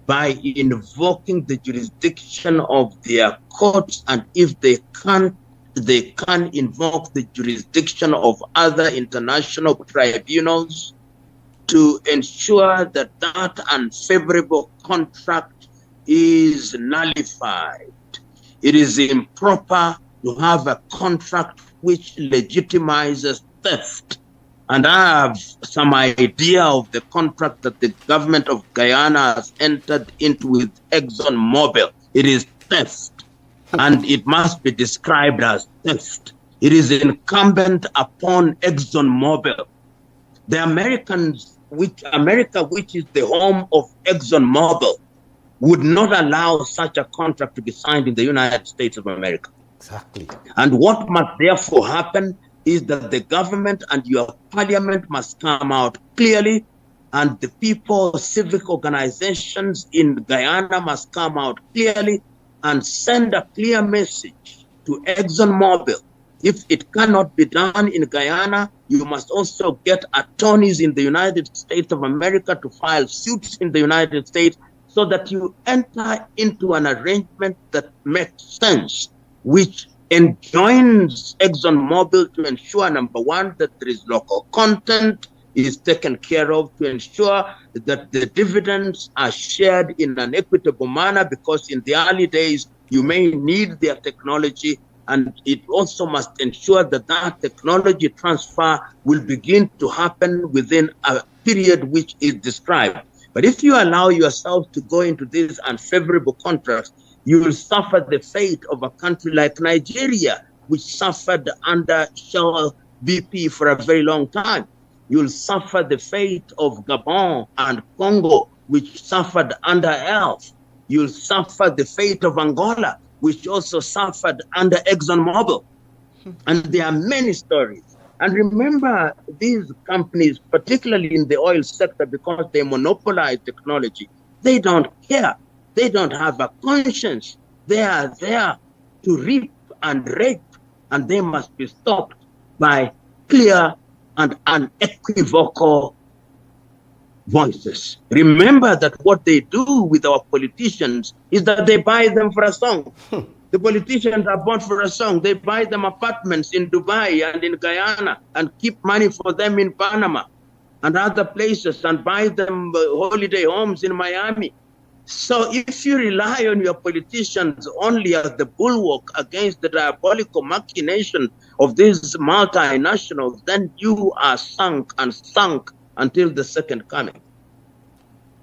[SPEAKER 5] by invoking the jurisdiction of their courts, and if they can't, they can invoke the jurisdiction of other international tribunals to ensure that that unfavorable contract is nullified. It is improper to have a contract which legitimizes theft. And I have some idea of the contract that the government of Guyana has entered into with ExxonMobil. It is theft, and it must be described as theft. It is incumbent upon ExxonMobil. The America, which is the home of ExxonMobil, would not allow such a contract to be signed in the United States of America.
[SPEAKER 2] Exactly.
[SPEAKER 5] And what must therefore happen is that the government and your parliament must come out clearly, and the people, civic organizations in Guyana must come out clearly and send a clear message to ExxonMobil. If it cannot be done in Guyana, you must also get attorneys in the United States of America to file suits in the United States, so that you enter into an arrangement that makes sense, which enjoins ExxonMobil to ensure, number one, that there is local content is taken care of, to ensure that the dividends are shared in an equitable manner, because in the early days, you may need their technology, and it also must ensure that that technology transfer will begin to happen within a period which is described. But if you allow yourself to go into these unfavorable contracts, you will suffer the fate of a country like Nigeria, which suffered under Shell BP for a very long time. You'll suffer the fate of Gabon and Congo, which suffered under ELF. You'll suffer the fate of Angola, which also suffered under ExxonMobil. And there are many stories. And remember, these companies, particularly in the oil sector, because they monopolize technology, they don't care. They don't have a conscience. They are there to reap and rape, and they must be stopped by clear and unequivocal voices. Remember that what they do with our politicians is that they buy them for a song. The politicians are bought for a song. They buy them apartments in Dubai and in Guyana and keep money for them in Panama and other places and buy them holiday homes in Miami. So if you rely on your politicians only as the bulwark against the diabolical machination of these multinationals, then you are sunk and sunk until the second coming.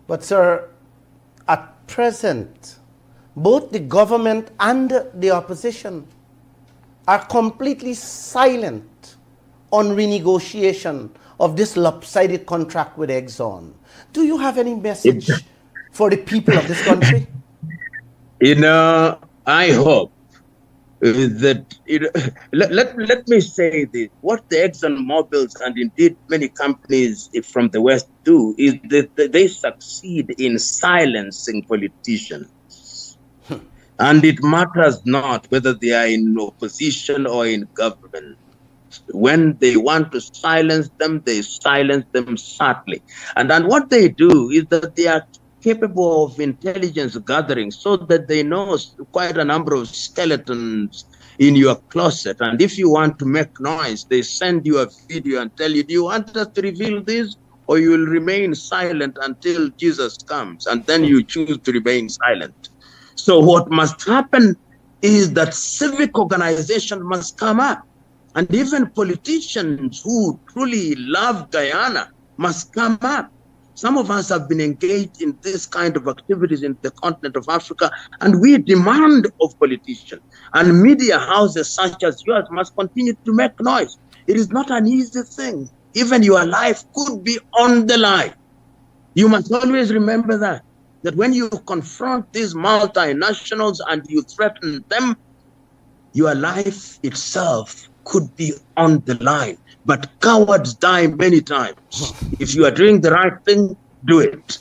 [SPEAKER 2] But sir, at present, both the government and the opposition are completely silent on renegotiation of this lopsided contract with Exxon. Do you have any message for the people of this country?
[SPEAKER 5] I hope that let me say this. What the ExxonMobils and indeed many companies from the West do is that they succeed in silencing politicians. And it matters not whether they are in opposition or in government. When they want to silence them, they silence them subtly. And then what they do is that they are capable of intelligence gathering, so that they know quite a number of skeletons in your closet. And if you want to make noise, they send you a video and tell you, do you want us to reveal this, or you will remain silent until Jesus comes? And then you choose to remain silent. So what must happen is that civic organization must come up. And even politicians who truly love Guyana must come up. Some of us have been engaged in this kind of activities in the continent of Africa, and we demand of politicians. And media houses such as yours must continue to make noise. It is not an easy thing. Even your life could be on the line. You must always remember that when you confront these multinationals and you threaten them, your life itself could be on the line. But cowards die many times. If you are doing the right thing, do it.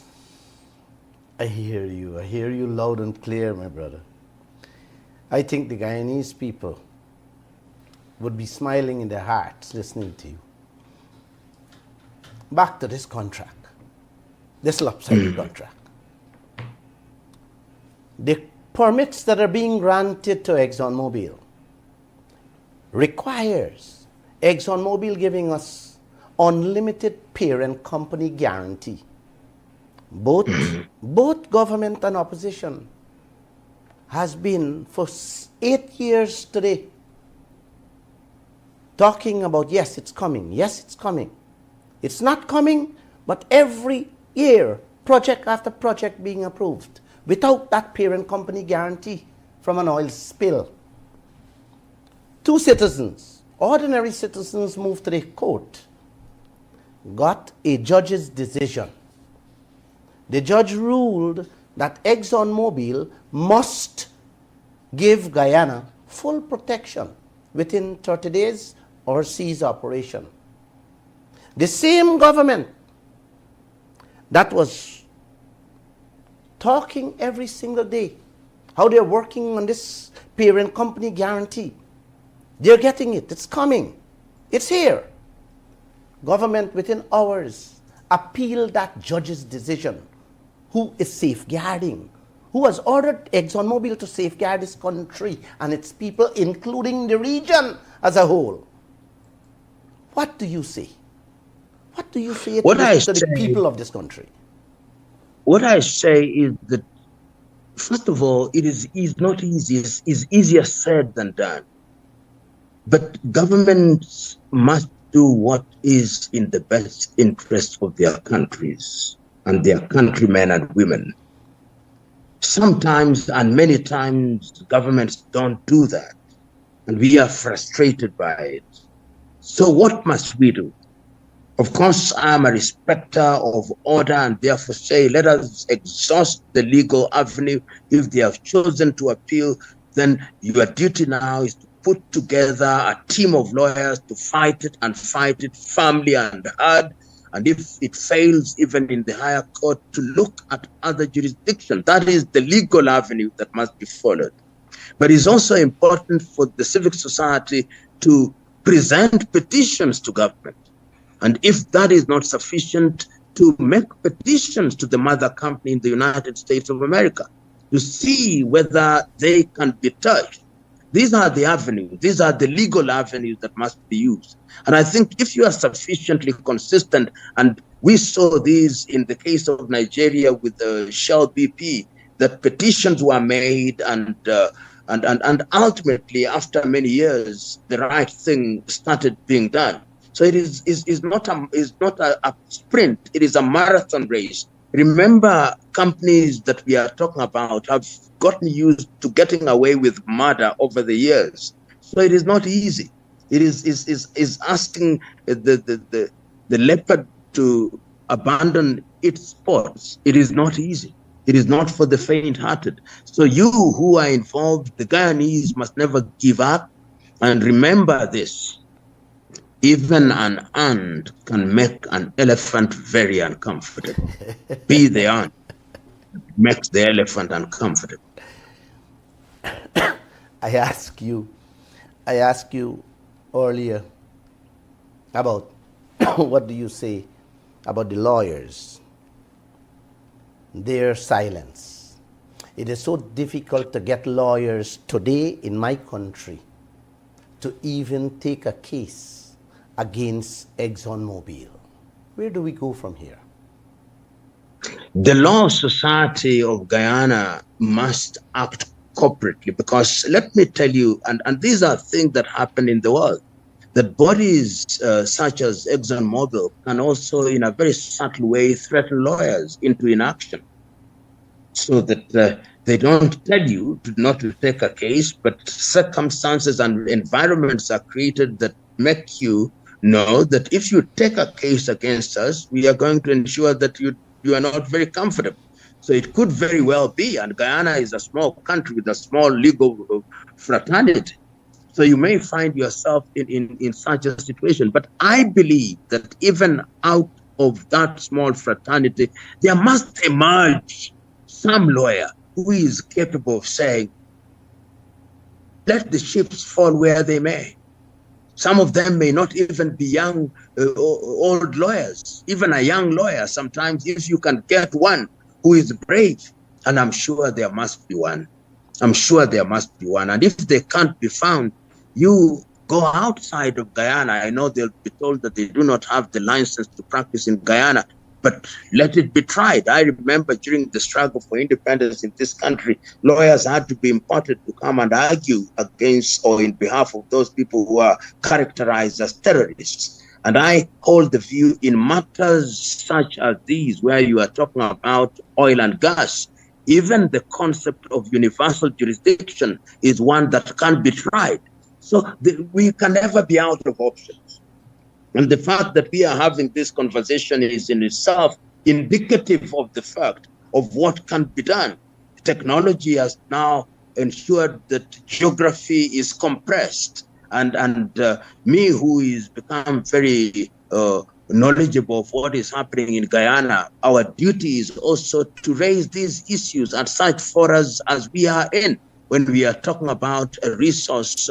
[SPEAKER 2] I hear you. I hear you loud and clear, my brother. I think the Guyanese people would be smiling in their hearts listening to you. Back to this contract, this lopsided contract. The permits that are being granted to ExxonMobil requires ExxonMobil giving us unlimited parent company guarantee. Both government and opposition has been for 8 years today talking about, yes, it's coming, yes, it's coming. It's not coming, but every year, project after project being approved without that parent company guarantee from an oil spill. Two citizens, ordinary citizens, moved to the court, got a judge's decision. The judge ruled that ExxonMobil must give Guyana full protection within 30 days or cease operation. The same government that was talking every single day how they're working on this parent company guarantee, they're getting it. It's coming. It's here. Government within hours appealed that judge's decision. Who is safeguarding? who has ordered ExxonMobil to safeguard this country and its people, including the region as a whole. What do you say? What do you say to the people of this country?
[SPEAKER 5] What I say is that, first of all, it is not easy. It's easier said than done. But governments must do what is in the best interest of their countries and their countrymen and women. Sometimes and many times governments don't do that, and we are frustrated by it. So what must we do? Of course, I am a respecter of order and therefore say, let us exhaust the legal avenue. If they have chosen to appeal, then your duty now is to put together a team of lawyers to fight it firmly and hard. And if it fails, even in the higher court, to look at other jurisdictions. That is the legal avenue that must be followed. But it's also important for the civic society to present petitions to government. And if that is not sufficient, to make petitions to the mother company in the United States of America to see whether they can be touched. These are the avenues, these are the legal avenues that must be used. And I think if you are sufficiently consistent, and we saw these in the case of Nigeria with the Shell BP, that petitions were made and ultimately, after many years, the right thing started being done. So it is not a sprint, it is a marathon race. Remember, companies that we are talking about have gotten used to getting away with murder over the years. So it is not easy. It is asking the leopard to abandon its spots. It is not easy. It is not for the faint-hearted. So you who are involved, the Guyanese must never give up. And remember this, even an ant can make an elephant very uncomfortable. Be the ant makes the elephant uncomfortable.
[SPEAKER 2] I asked you earlier about what do you say about the lawyers, their silence. It is so difficult to get lawyers today in my country to even take a case against ExxonMobil. Where do we go from here?
[SPEAKER 5] The Law Society of Guyana must act corporately, because let me tell you, and these are things that happen in the world, that bodies such as ExxonMobil can also, in a very subtle way, threaten lawyers into inaction, so that they don't tell you not to take a case, but circumstances and environments are created that make you know that if you take a case against us, we are going to ensure that you are not very comfortable. So it could very well be, and Guyana is a small country with a small legal fraternity. So you may find yourself in such a situation. But I believe that even out of that small fraternity, there must emerge some lawyer who is capable of saying, let the chips fall where they may. Some of them may not even be young, old lawyers. Even a young lawyer, sometimes if you can get one who is brave, and I'm sure there must be one. I'm sure there must be one. And if they can't be found, you go outside of Guyana. I know they'll be told that they do not have the license to practice in Guyana, but let it be tried. I remember during the struggle for independence in this country, lawyers had to be imported to come and argue against or in behalf of those people who are characterized as terrorists. And I hold the view in matters such as these, where you are talking about oil and gas, even the concept of universal jurisdiction is one that can be tried. So we can never be out of options. And the fact that we are having this conversation is in itself indicative of the fact of what can be done. Technology has now ensured that geography is compressed. And me, who is become very knowledgeable of what is happening in Guyana, our duty is also to raise these issues at such forums as we are in, when we are talking about a resource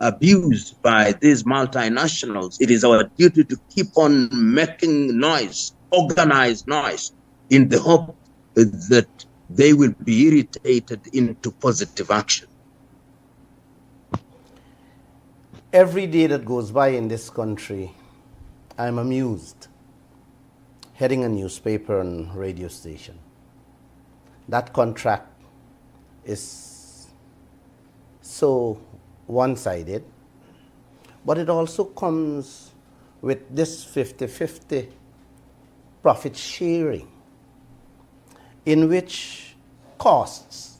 [SPEAKER 5] abused by these multinationals. It is our duty to keep on making noise, organized noise, in the hope that they will be irritated into positive action.
[SPEAKER 2] Every day that goes by in this country, I'm amused, heading a newspaper and radio station. That contract is so one-sided, but it also comes with this 50-50 profit sharing, in which costs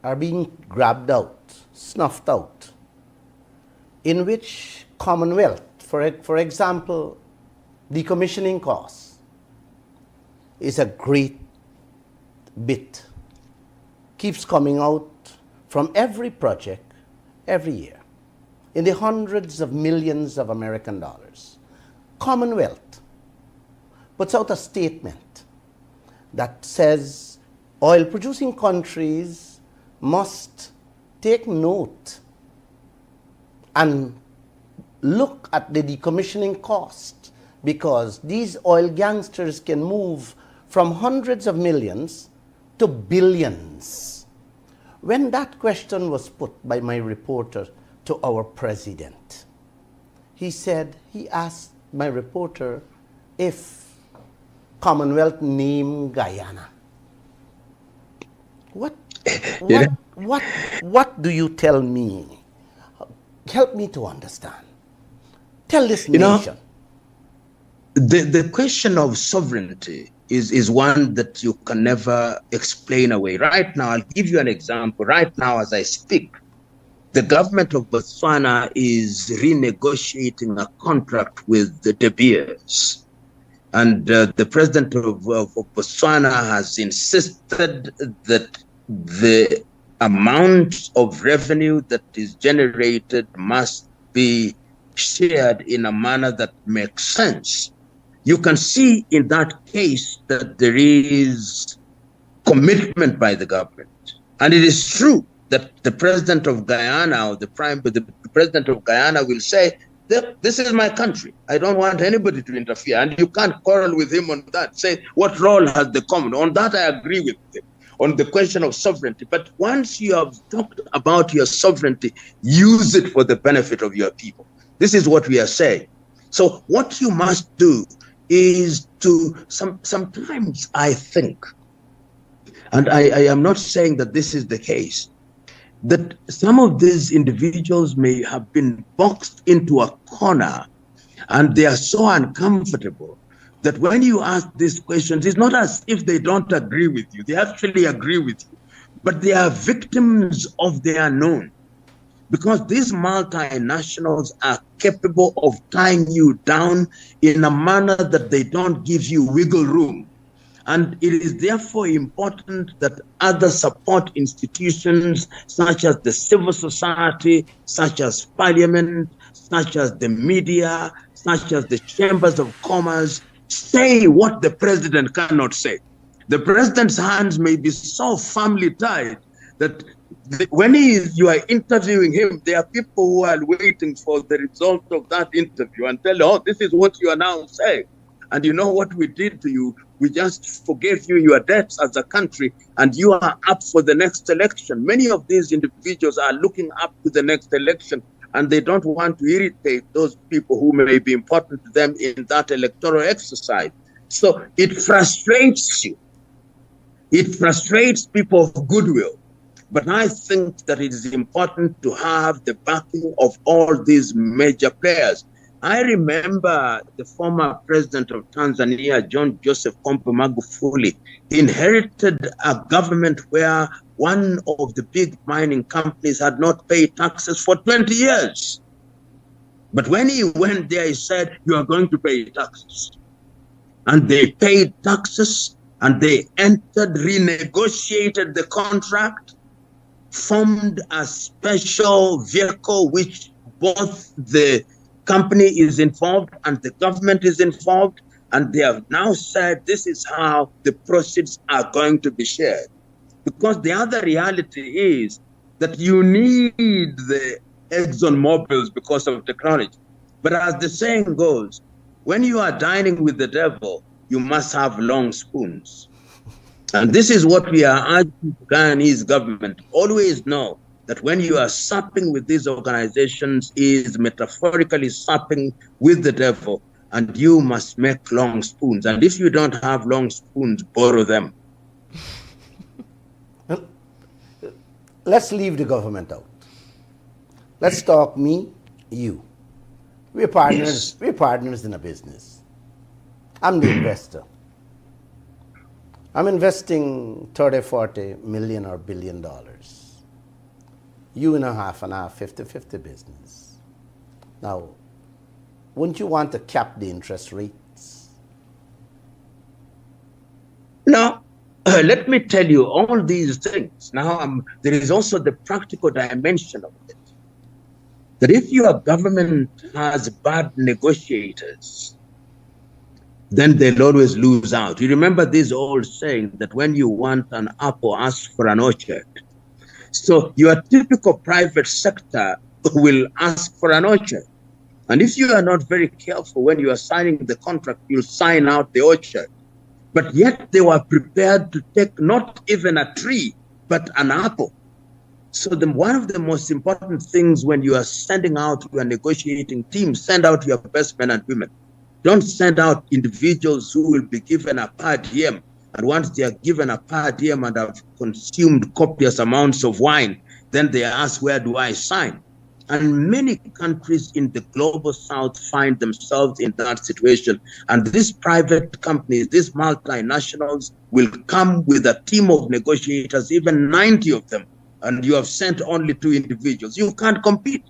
[SPEAKER 2] are being grabbed out, snuffed out, in which Commonwealth, for example, decommissioning costs is a great bit, keeps coming out from every project every year in the hundreds of millions of American dollars. Commonwealth puts out a statement that says oil producing countries must take note and look at the decommissioning cost, because these oil gangsters can move from hundreds of millions to billions. When that question was put by my reporter to our president, he asked my reporter if Commonwealth named Guyana. What do you tell me? Help me to understand. Tell this nation.
[SPEAKER 5] The question of sovereignty is one that you can never explain away. Right now, I'll give you an example. Right now, as I speak, the government of Botswana is renegotiating a contract with the De Beers. And the president of Botswana has insisted that the amount of revenue that is generated must be shared in a manner that makes sense. You can see in that case that there is commitment by the government. And it is true that the president of Guyana or the president of Guyana will say, this is my country. I don't want anybody to interfere. And you can't quarrel with him on that. Say, what role has the common? On that, I agree with him, on the question of sovereignty. But once you have talked about your sovereignty, use it for the benefit of your people. This is what we are saying. So what you must do is to, sometimes I think, and I am not saying that this is the case, that some of these individuals may have been boxed into a corner and they are so uncomfortable that when you ask these questions, it's not as if they don't agree with you. They actually agree with you, but they are victims of the unknown, because these multinationals are capable of tying you down in a manner that they don't give you wiggle room. And it is therefore important that other support institutions, such as the civil society, such as parliament, such as the media, such as the chambers of commerce, say what the president cannot say. The president's hands may be so firmly tied that when you are interviewing him, there are people who are waiting for the result of that interview and tell, oh, this is what you are now saying. And you know what we did to you? We just forgave you your debts as a country, and you are up for the next election. Many of these individuals are looking up to the next election, and they don't want to irritate those people who may be important to them in that electoral exercise. So it frustrates you. It frustrates people of goodwill. But I think that it is important to have the backing of all these major players. I remember the former president of Tanzania, John Joseph Pombe Magufuli, inherited a government where one of the big mining companies had not paid taxes for 20 years. But when he went there, he said, you are going to pay taxes. And they paid taxes, and they entered, renegotiated the contract, formed a special vehicle which both the company is involved and the government is involved, and they have now said this is how the proceeds are going to be shared. Because the other reality is that you need the Exxon Mobils because of technology. But as the saying goes, when you are dining with the devil, you must have long spoons. And this is what we are urging the Guyanese government. Always know that when you are supping with these organizations is metaphorically supping with the devil, and you must make long spoons. And if you don't have long spoons, borrow them.
[SPEAKER 2] Let's leave the government out. Let's talk me, you. We're partners.
[SPEAKER 5] Yes.
[SPEAKER 2] We're partners in a business. I'm the investor. I'm investing 30, 40 million or $1 billion. You in a half and half, 50-50 business. Now, wouldn't you want to cap the interest rates?
[SPEAKER 5] Now, let me tell you all these things. Now, there is also the practical dimension of it. That if your government has bad negotiators, then they'll always lose out. You remember this old saying that when you want an apple, ask for an orchard. So your typical private sector will ask for an orchard. And if you are not very careful when you are signing the contract, you'll sign out the orchard. But yet they were prepared to take not even a tree, but an apple. So one of the most important things when you are sending out your negotiating team, send out your best men and women. Don't send out individuals who will be given a per diem. And once they are given a per diem and have consumed copious amounts of wine, then they ask, where do I sign? And many countries in the global south find themselves in that situation. And these private companies, these multinationals, will come with a team of negotiators, even 90 of them, and you have sent only 2 individuals. You can't compete.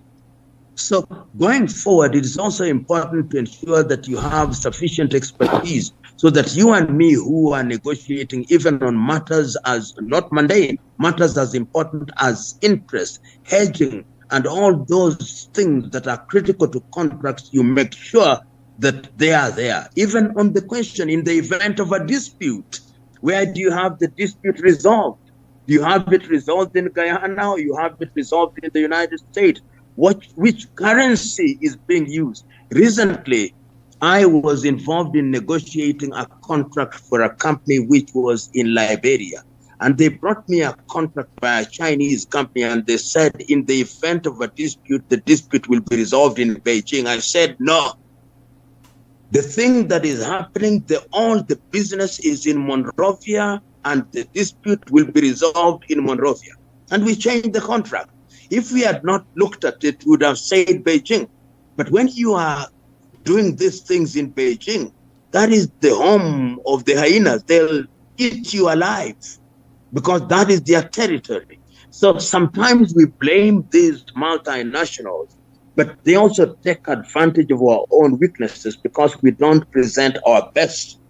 [SPEAKER 5] So going forward, it is also important to ensure that you have sufficient expertise so that you and me who are negotiating even on matters as not mundane, matters as important as interest, hedging, and all those things that are critical to contracts, you make sure that they are there. Even on the question, in the event of a dispute, where do you have the dispute resolved? Do you have it resolved in Guyana, or you have it resolved in the United States? Which currency is being used? Recently, I was involved in negotiating a contract for a company which was in Liberia. And they brought me a contract by a Chinese company, and they said in the event of a dispute, the dispute will be resolved in Beijing. I said, no. The thing that is happening, all the business is in Monrovia, and the dispute will be resolved in Monrovia. And we changed the contract. If we had not looked at it, we would have said Beijing. But when you are doing these things in Beijing, that is the home of the hyenas. They'll eat you alive because that is their territory. So sometimes we blame these multinationals, but they also take advantage of our own weaknesses because we don't present our best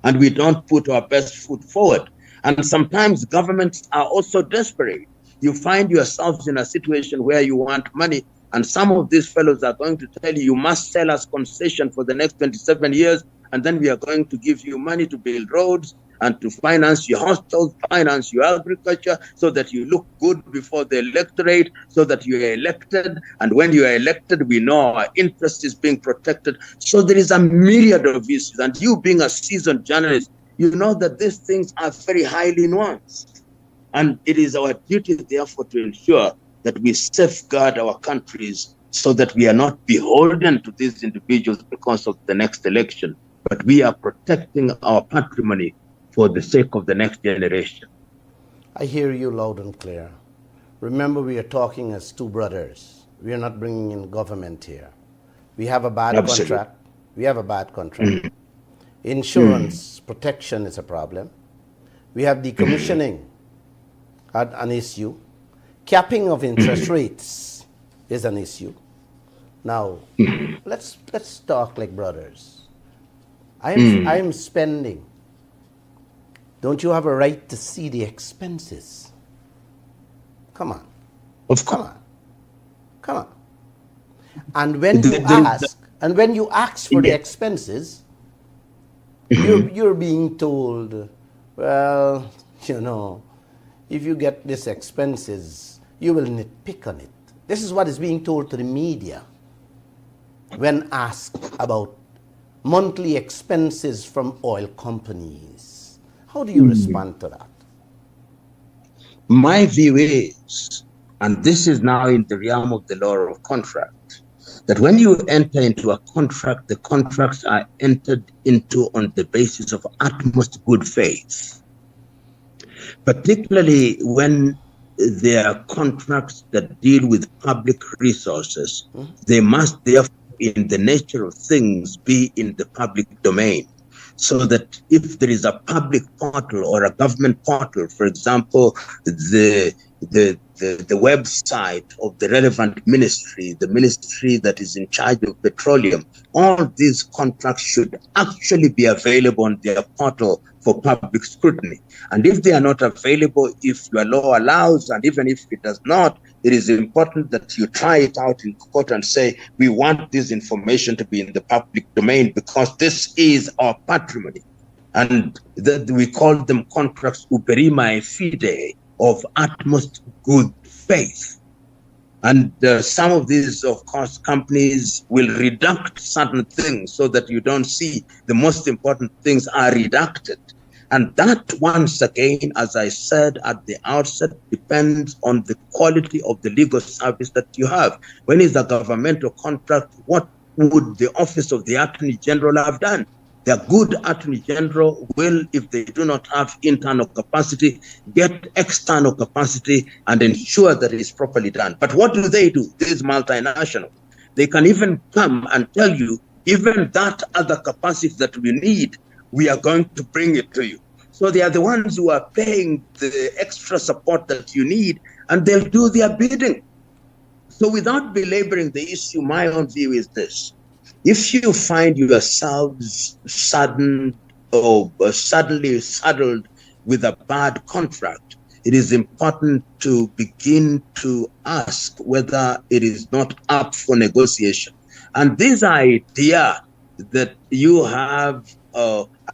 [SPEAKER 5] and we don't put our best foot forward. And sometimes governments are also desperate. You find yourselves in a situation where you want money, and some of these fellows are going to tell you, you must sell us concession for the next 27 years, and then we are going to give you money to build roads and to finance your hospitals, finance your agriculture, so that you look good before the electorate, so that you are elected. And when you are elected, we know our interest is being protected. So there is a myriad of issues. And you being a seasoned journalist, you know that these things are very highly nuanced. And it is our duty, therefore, to ensure that we safeguard our countries so that we are not beholden to these individuals because of the next election, but we are protecting our patrimony for the sake of the next generation.
[SPEAKER 2] I hear you loud and clear. Remember, we are talking as 2 brothers. We are not bringing in government here. We have a bad
[SPEAKER 5] Absolutely.
[SPEAKER 2] contract. We have a bad contract. Insurance protection is a problem. We have decommissioning, an issue. Capping of interest rates is an issue. Now, let's talk like brothers. I am spending. Don't you have a right to see the expenses? Come on.
[SPEAKER 5] Of course.
[SPEAKER 2] Come on. And when you ask for the expenses, you're being told, well, if you get these expenses, you will nitpick on it. This is what is being told to the media when asked about monthly expenses from oil companies How do you respond to that?
[SPEAKER 5] My view is, and this is now in the realm of the law of contract, that when you enter into a contract, the contracts are entered into on the basis of utmost good faith, particularly when there are contracts that deal with public resources. They must therefore, in the nature of things, be in the public domain. So that if there is a public portal or a government portal, for example, the website of the relevant ministry, the ministry that is in charge of petroleum, all these contracts should actually be available on their portal for public scrutiny. And if they are not available, if your law allows, and even if it does not, it is important that you try it out in court and say, we want this information to be in the public domain because this is our patrimony. And that we call them contracts uperimae fide, of utmost good faith. And some of these, of course, companies will redact certain things so that you don't see the most important things are redacted. And that, once again, as I said at the outset, depends on the quality of the legal service that you have. When it's a governmental contract, what would the Office of the Attorney General have done? The good Attorney General will, if they do not have internal capacity, get external capacity and ensure that it is properly done. But what do? These multinational, they can even come and tell you, even that other capacity that we need, we are going to bring it to you. So they are the ones who are paying the extra support that you need, and they'll do their bidding. So without belaboring the issue, my own view is this. If you find yourselves suddenly saddled with a bad contract, it is important to begin to ask whether it is not up for negotiation. And this idea that you have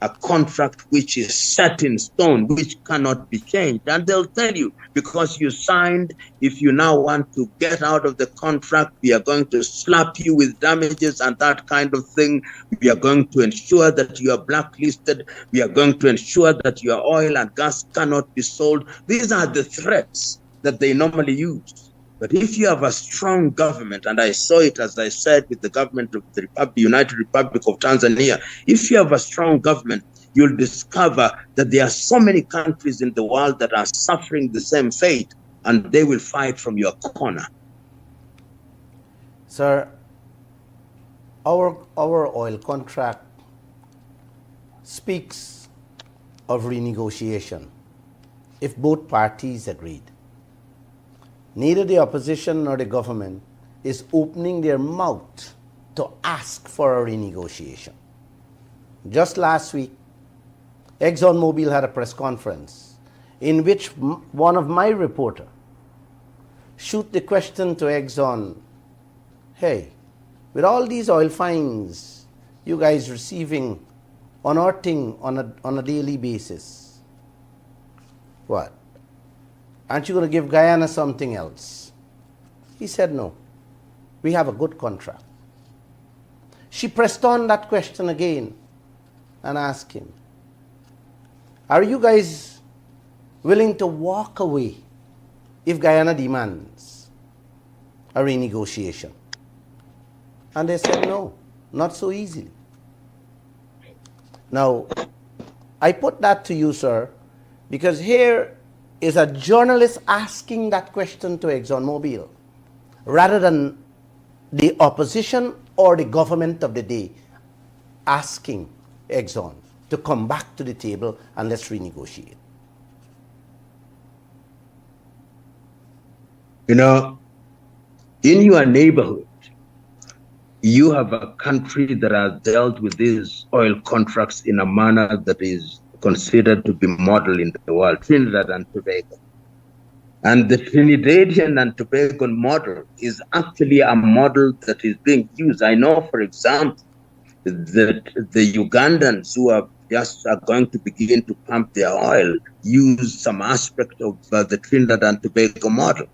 [SPEAKER 5] a contract which is set in stone, which cannot be changed. And they'll tell you, because you signed, if you now want to get out of the contract, we are going to slap you with damages and that kind of thing. We are going to ensure that you are blacklisted. We are going to ensure that your oil and gas cannot be sold. These are the threats that they normally use. But if you have a strong government, and I saw it, as I said, with the government of the United Republic of Tanzania, if you have a strong government, you'll discover that there are so many countries in the world that are suffering the same fate, and they will fight from your corner.
[SPEAKER 2] Sir, our oil contract speaks of renegotiation if both parties agreed. Neither the opposition nor the government is opening their mouth to ask for a renegotiation. Just last week, ExxonMobil had a press conference in which one of my reporters shoot the question to Exxon, hey, with all these oil finds you guys receiving, unearthing on a daily basis, what? Aren't you going to give Guyana something else? He said, no. We have a good contract. She pressed on that question again and asked him, are you guys willing to walk away if Guyana demands a renegotiation? And they said, no, not so easily. Now, I put that to you, sir, because here is a journalist asking that question to ExxonMobil rather than the opposition or the government of the day asking Exxon to come back to the table and let's renegotiate.
[SPEAKER 5] You know, in your neighborhood, you have a country that has dealt with these oil contracts in a manner that is considered to be model in the world, Trinidad and Tobago. And the Trinidadian and Tobago model is actually a model that is being used. I know, for example, that the Ugandans who are going to begin to pump their oil use some aspect of the Trinidad and Tobago model.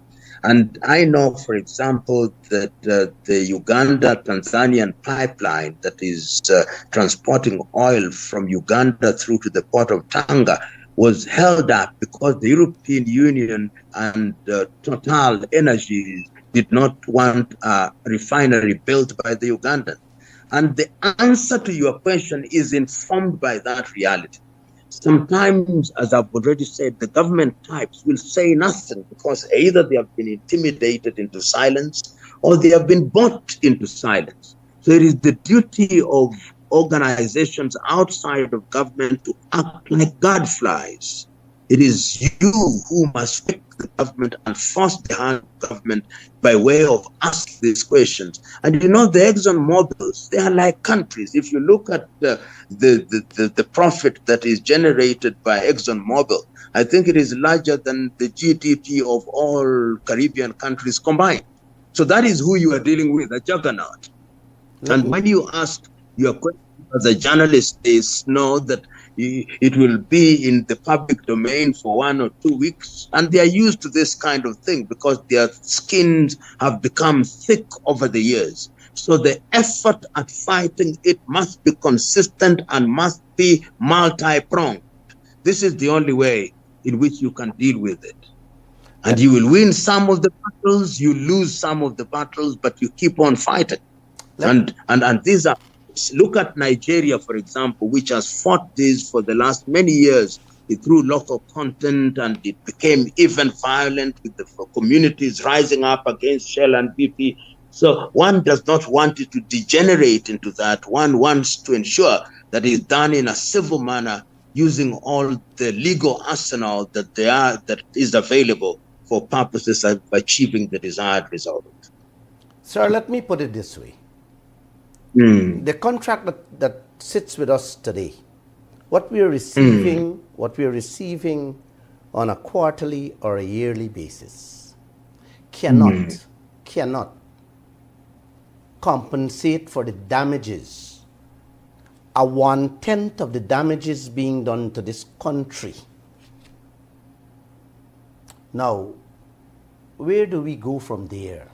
[SPEAKER 5] And I know, for example, that the Uganda-Tanzanian pipeline that is transporting oil from Uganda through to the port of Tanga was held up because the European Union and Total Energies did not want a refinery built by the Ugandans. And the answer to your question is informed by that reality. Sometimes, as I've already said, the government types will say nothing because either they have been intimidated into silence or they have been bought into silence. So it is the duty of organizations outside of government to act like gadflies. It is you who must pick the government and force the hand of government by way of asking these questions. And the ExxonMobils, they are like countries. If you look at the profit that is generated by ExxonMobil, I think it is larger than the GDP of all Caribbean countries combined. So that is who you are dealing with, a juggernaut. And when you ask your question as a journalist, is know that it will be in the public domain for 1 or 2 weeks, and they are used to this kind of thing because their skins have become thick over the years. So the effort at fighting it must be consistent and must be multi-pronged. This is the only way in which you can deal with it. And you will win some of the battles, you lose some of the battles, but you keep on fighting. And these are, look at Nigeria, for example, which has fought this for the last many years through local content, and it became even violent with the communities rising up against Shell and BP. So one does not want it to degenerate into that. One wants to ensure that it's done in a civil manner using all the legal arsenal that is available for purposes of achieving the desired result.
[SPEAKER 2] Sir, let me put it this way. The contract that sits with us today, what we are receiving on a quarterly or a yearly basis cannot compensate for the damages, a 1/10 of the damages being done to this country. Now, where do we go from there?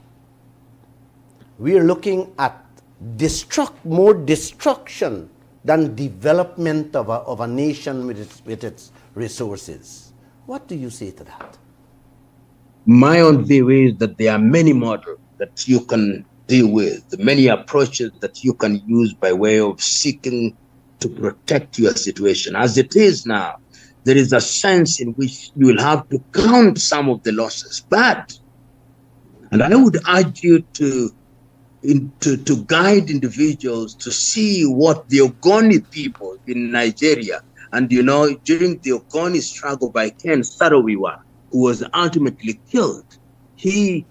[SPEAKER 2] We are looking at more destruction than development of a nation with its resources. What do you say to that?
[SPEAKER 5] My own view is that there are many models that you can deal with, many approaches that you can use by way of seeking to protect your situation. As it is now, there is a sense in which you will have to count some of the losses. And I would urge you to guide individuals to see what the Ogoni people in Nigeria, and during the Ogoni struggle by Ken Saro-Wiwa, who was ultimately killed, he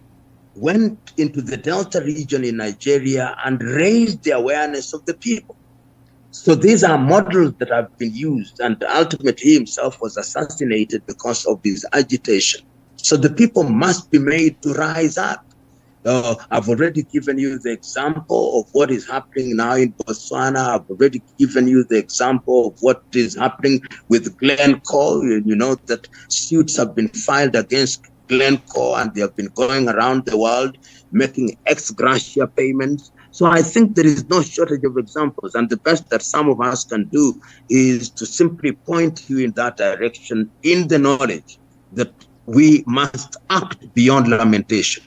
[SPEAKER 5] went into the Delta region in Nigeria and raised the awareness of the people. So these are models that have been used, and ultimately he himself was assassinated because of his agitation. So the people must be made to rise up. I've already given you the example of what is happening now in Botswana. I've already given you the example of what is happening with Glencore. You know that suits have been filed against Glencore, and they have been going around the world making ex gratia payments. So I think there is no shortage of examples, and the best that some of us can do is to simply point you in that direction in the knowledge that we must act beyond lamentation.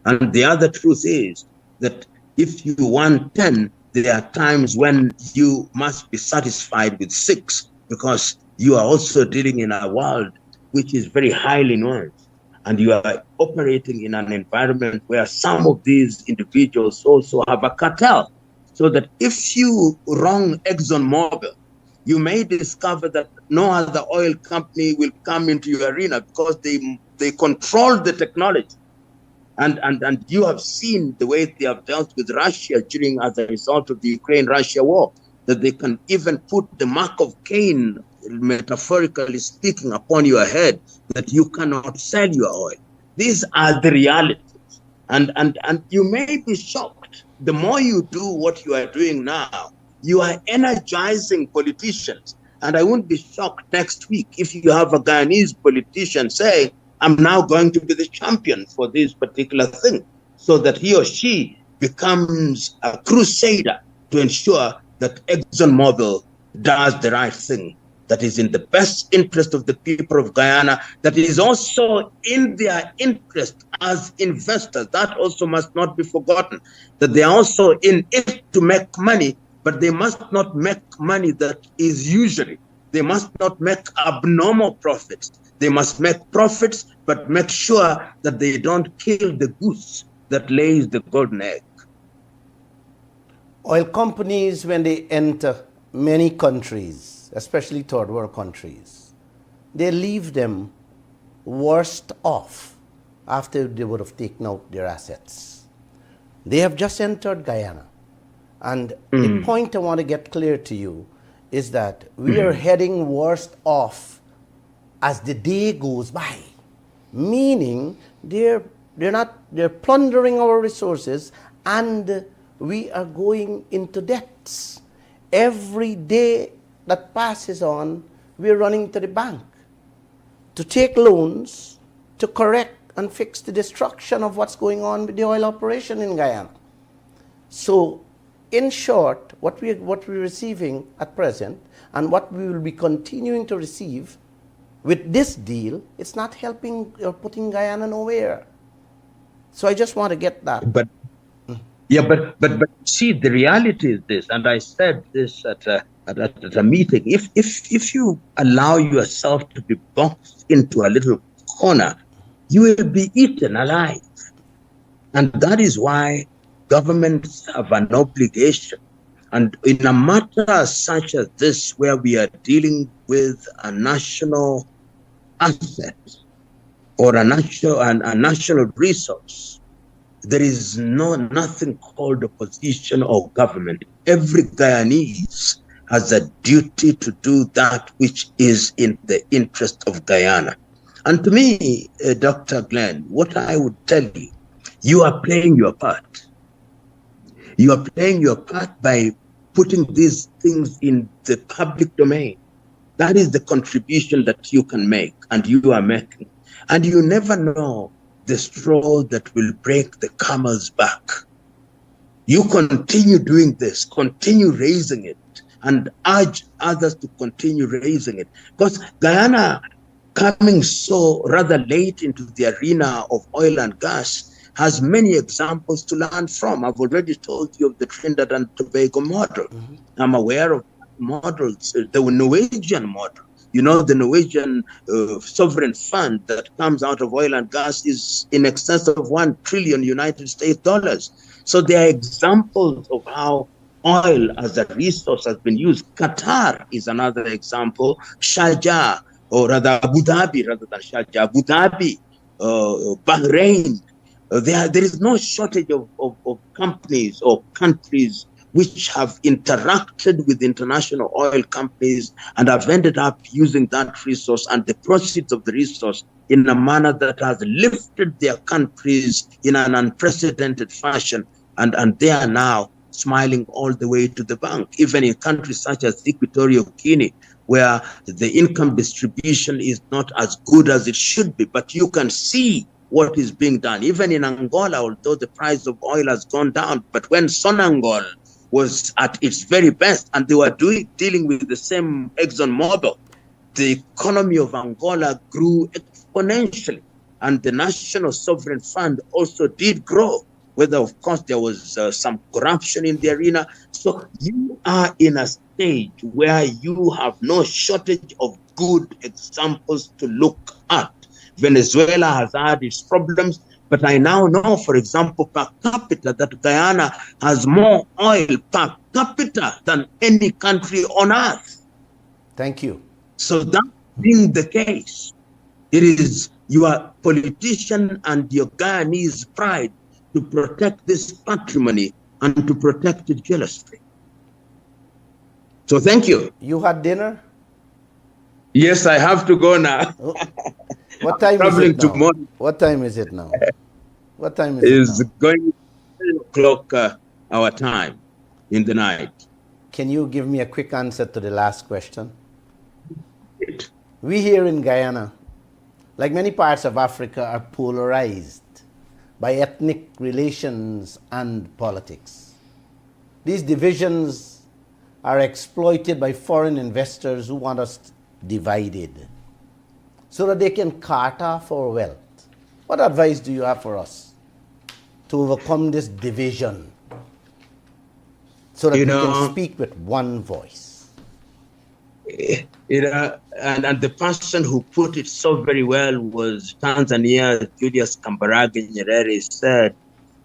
[SPEAKER 5] And the other truth is that if you want 10, there are times when you must be satisfied with 6, because you are also dealing in a world which is very highly nuanced. And you are operating in an environment where some of these individuals also have a cartel. So that if you wrong ExxonMobil, you may discover that no other oil company will come into your arena because they control the technology. And you have seen the way they have dealt with Russia as a result of the Ukraine-Russia war, that they can even put the mark of Cain, metaphorically speaking, upon your head, that you cannot sell your oil. These are the realities. And you may be shocked. The more you do what you are doing now, you are energizing politicians. And I won't be shocked next week if you have a Guyanese politician say I'm now going to be the champion for this particular thing, so that he or she becomes a crusader to ensure that ExxonMobil does the right thing, that is in the best interest of the people of Guyana, that is also in their interest as investors. That also must not be forgotten, that they are also in it to make money, but they must not make money that is usury. They must not make abnormal profits. They must make profits, but make sure that they don't kill the goose that lays the golden egg.
[SPEAKER 2] Oil companies, when they enter many countries, especially third world countries, they leave them worst off after they would have taken out their assets. They have just entered Guyana. And the point I want to get clear to you is that we are heading worst off as the day goes by, meaning they're plundering our resources, and we are going into debts. Every day that passes on, we're running to the bank to take loans to correct and fix the destruction of what's going on with the oil operation in Guyana. So, in short, what we're receiving at present and what we will be continuing to receive with this deal, it's not helping or putting Guyana nowhere. So I just want to get that.
[SPEAKER 5] But see, the reality is this, and I said this at a meeting. If you allow yourself to be boxed into a little corner, you will be eaten alive, and that is why governments have an obligation. And in a matter such as this, where we are dealing with a national asset or a national resource, there is nothing called opposition or government. Every Guyanese has a duty to do that which is in the interest of Guyana. And to me, Dr. Glenn, what I would tell you, you are playing your part. You are playing your part by putting these things in the public domain. That is the contribution that you can make, and you are making. And you never know the straw that will break the camel's back. You continue doing this, continue raising it, and urge others to continue raising it. Because Guyana, coming so rather late into the arena of oil and gas, has many examples to learn from. I've already told you of the Trinidad and Tobago model. I'm aware of models, the Norwegian model. You know, the Norwegian sovereign fund that comes out of oil and gas is in excess of $1 trillion United States dollars. So there are examples of how oil as a resource has been used. Qatar is another example. Sharjah, or rather Abu Dhabi, rather than Sharjah, Abu Dhabi, Bahrain. There is no shortage of companies or countries which have interacted with international oil companies and have ended up using that resource and the proceeds of the resource in a manner that has lifted their countries in an unprecedented fashion. And they are now smiling all the way to the bank, even in countries such as Equatorial Guinea, where the income distribution is not as good as it should be. But you can see what is being done. Even in Angola, although the price of oil has gone down, but when Sonangol was at its very best and they were dealing with the same ExxonMobil, the economy of Angola grew exponentially, and the National Sovereign Fund also did grow, whether, of course, there was some corruption in the arena. So you are in a stage where you have no shortage of good examples to look at. Venezuela has had its problems, but I now know, for example, per capita, that Guyana has more oil per capita than any country on earth.
[SPEAKER 2] Thank you.
[SPEAKER 5] So that being the case, it is your politician and your Guyanese pride to protect this patrimony and to protect it jealously. So thank you.
[SPEAKER 2] You had dinner?
[SPEAKER 5] Yes, I have to go now.
[SPEAKER 2] Oh. What time is it now? What time is it now? What time is it now?
[SPEAKER 5] It's going 10 o'clock our time in the night.
[SPEAKER 2] Can you give me a quick answer to the last question? We here in Guyana like many parts of Africa, are polarized by ethnic relations and politics. These divisions are exploited by foreign investors who want us divided so that they can cart off our wealth. What advice do you have for us to overcome this division so that we can speak with one voice?
[SPEAKER 5] And the person who put it so very well was Tanzania Julius Kambarage Nyerere. Said,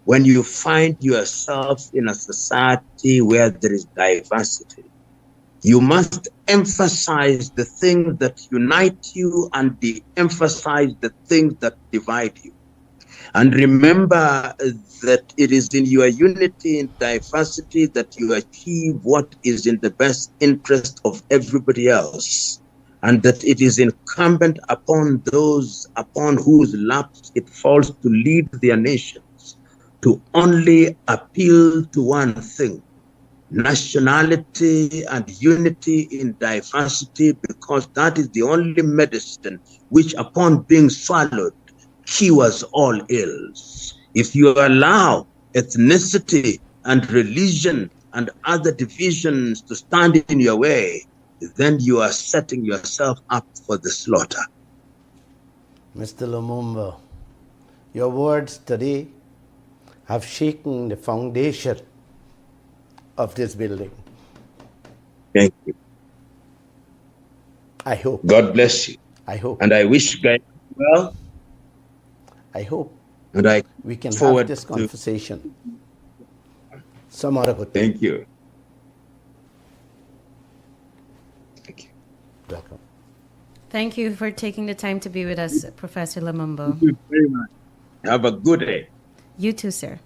[SPEAKER 5] when you find yourself in a society where there is diversity, you must emphasize the things that unite you and de-emphasize the things that divide you. And remember that it is in your unity and diversity that you achieve what is in the best interest of everybody else. And that it is incumbent upon those upon whose laps it falls to lead their nations to only appeal to one thing: nationality and unity in diversity, because that is the only medicine which, upon being swallowed, cures all ills. If you allow ethnicity and religion and other divisions to stand in your way, then you are setting yourself up for the slaughter.
[SPEAKER 2] Mr. Lumumba, your words today have shaken the foundation of this building.
[SPEAKER 5] Thank you.
[SPEAKER 2] I hope.
[SPEAKER 5] God bless you.
[SPEAKER 2] I hope.
[SPEAKER 5] And I wish you guys well.
[SPEAKER 2] I hope.
[SPEAKER 5] And I
[SPEAKER 2] we can
[SPEAKER 5] forward
[SPEAKER 2] have this conversation some other good time.
[SPEAKER 5] Thank you. Thank you.
[SPEAKER 2] Welcome.
[SPEAKER 1] Thank you for taking the time to be with us, Professor Lumumba.
[SPEAKER 5] Thank you very much. Have a good day.
[SPEAKER 1] You too, sir.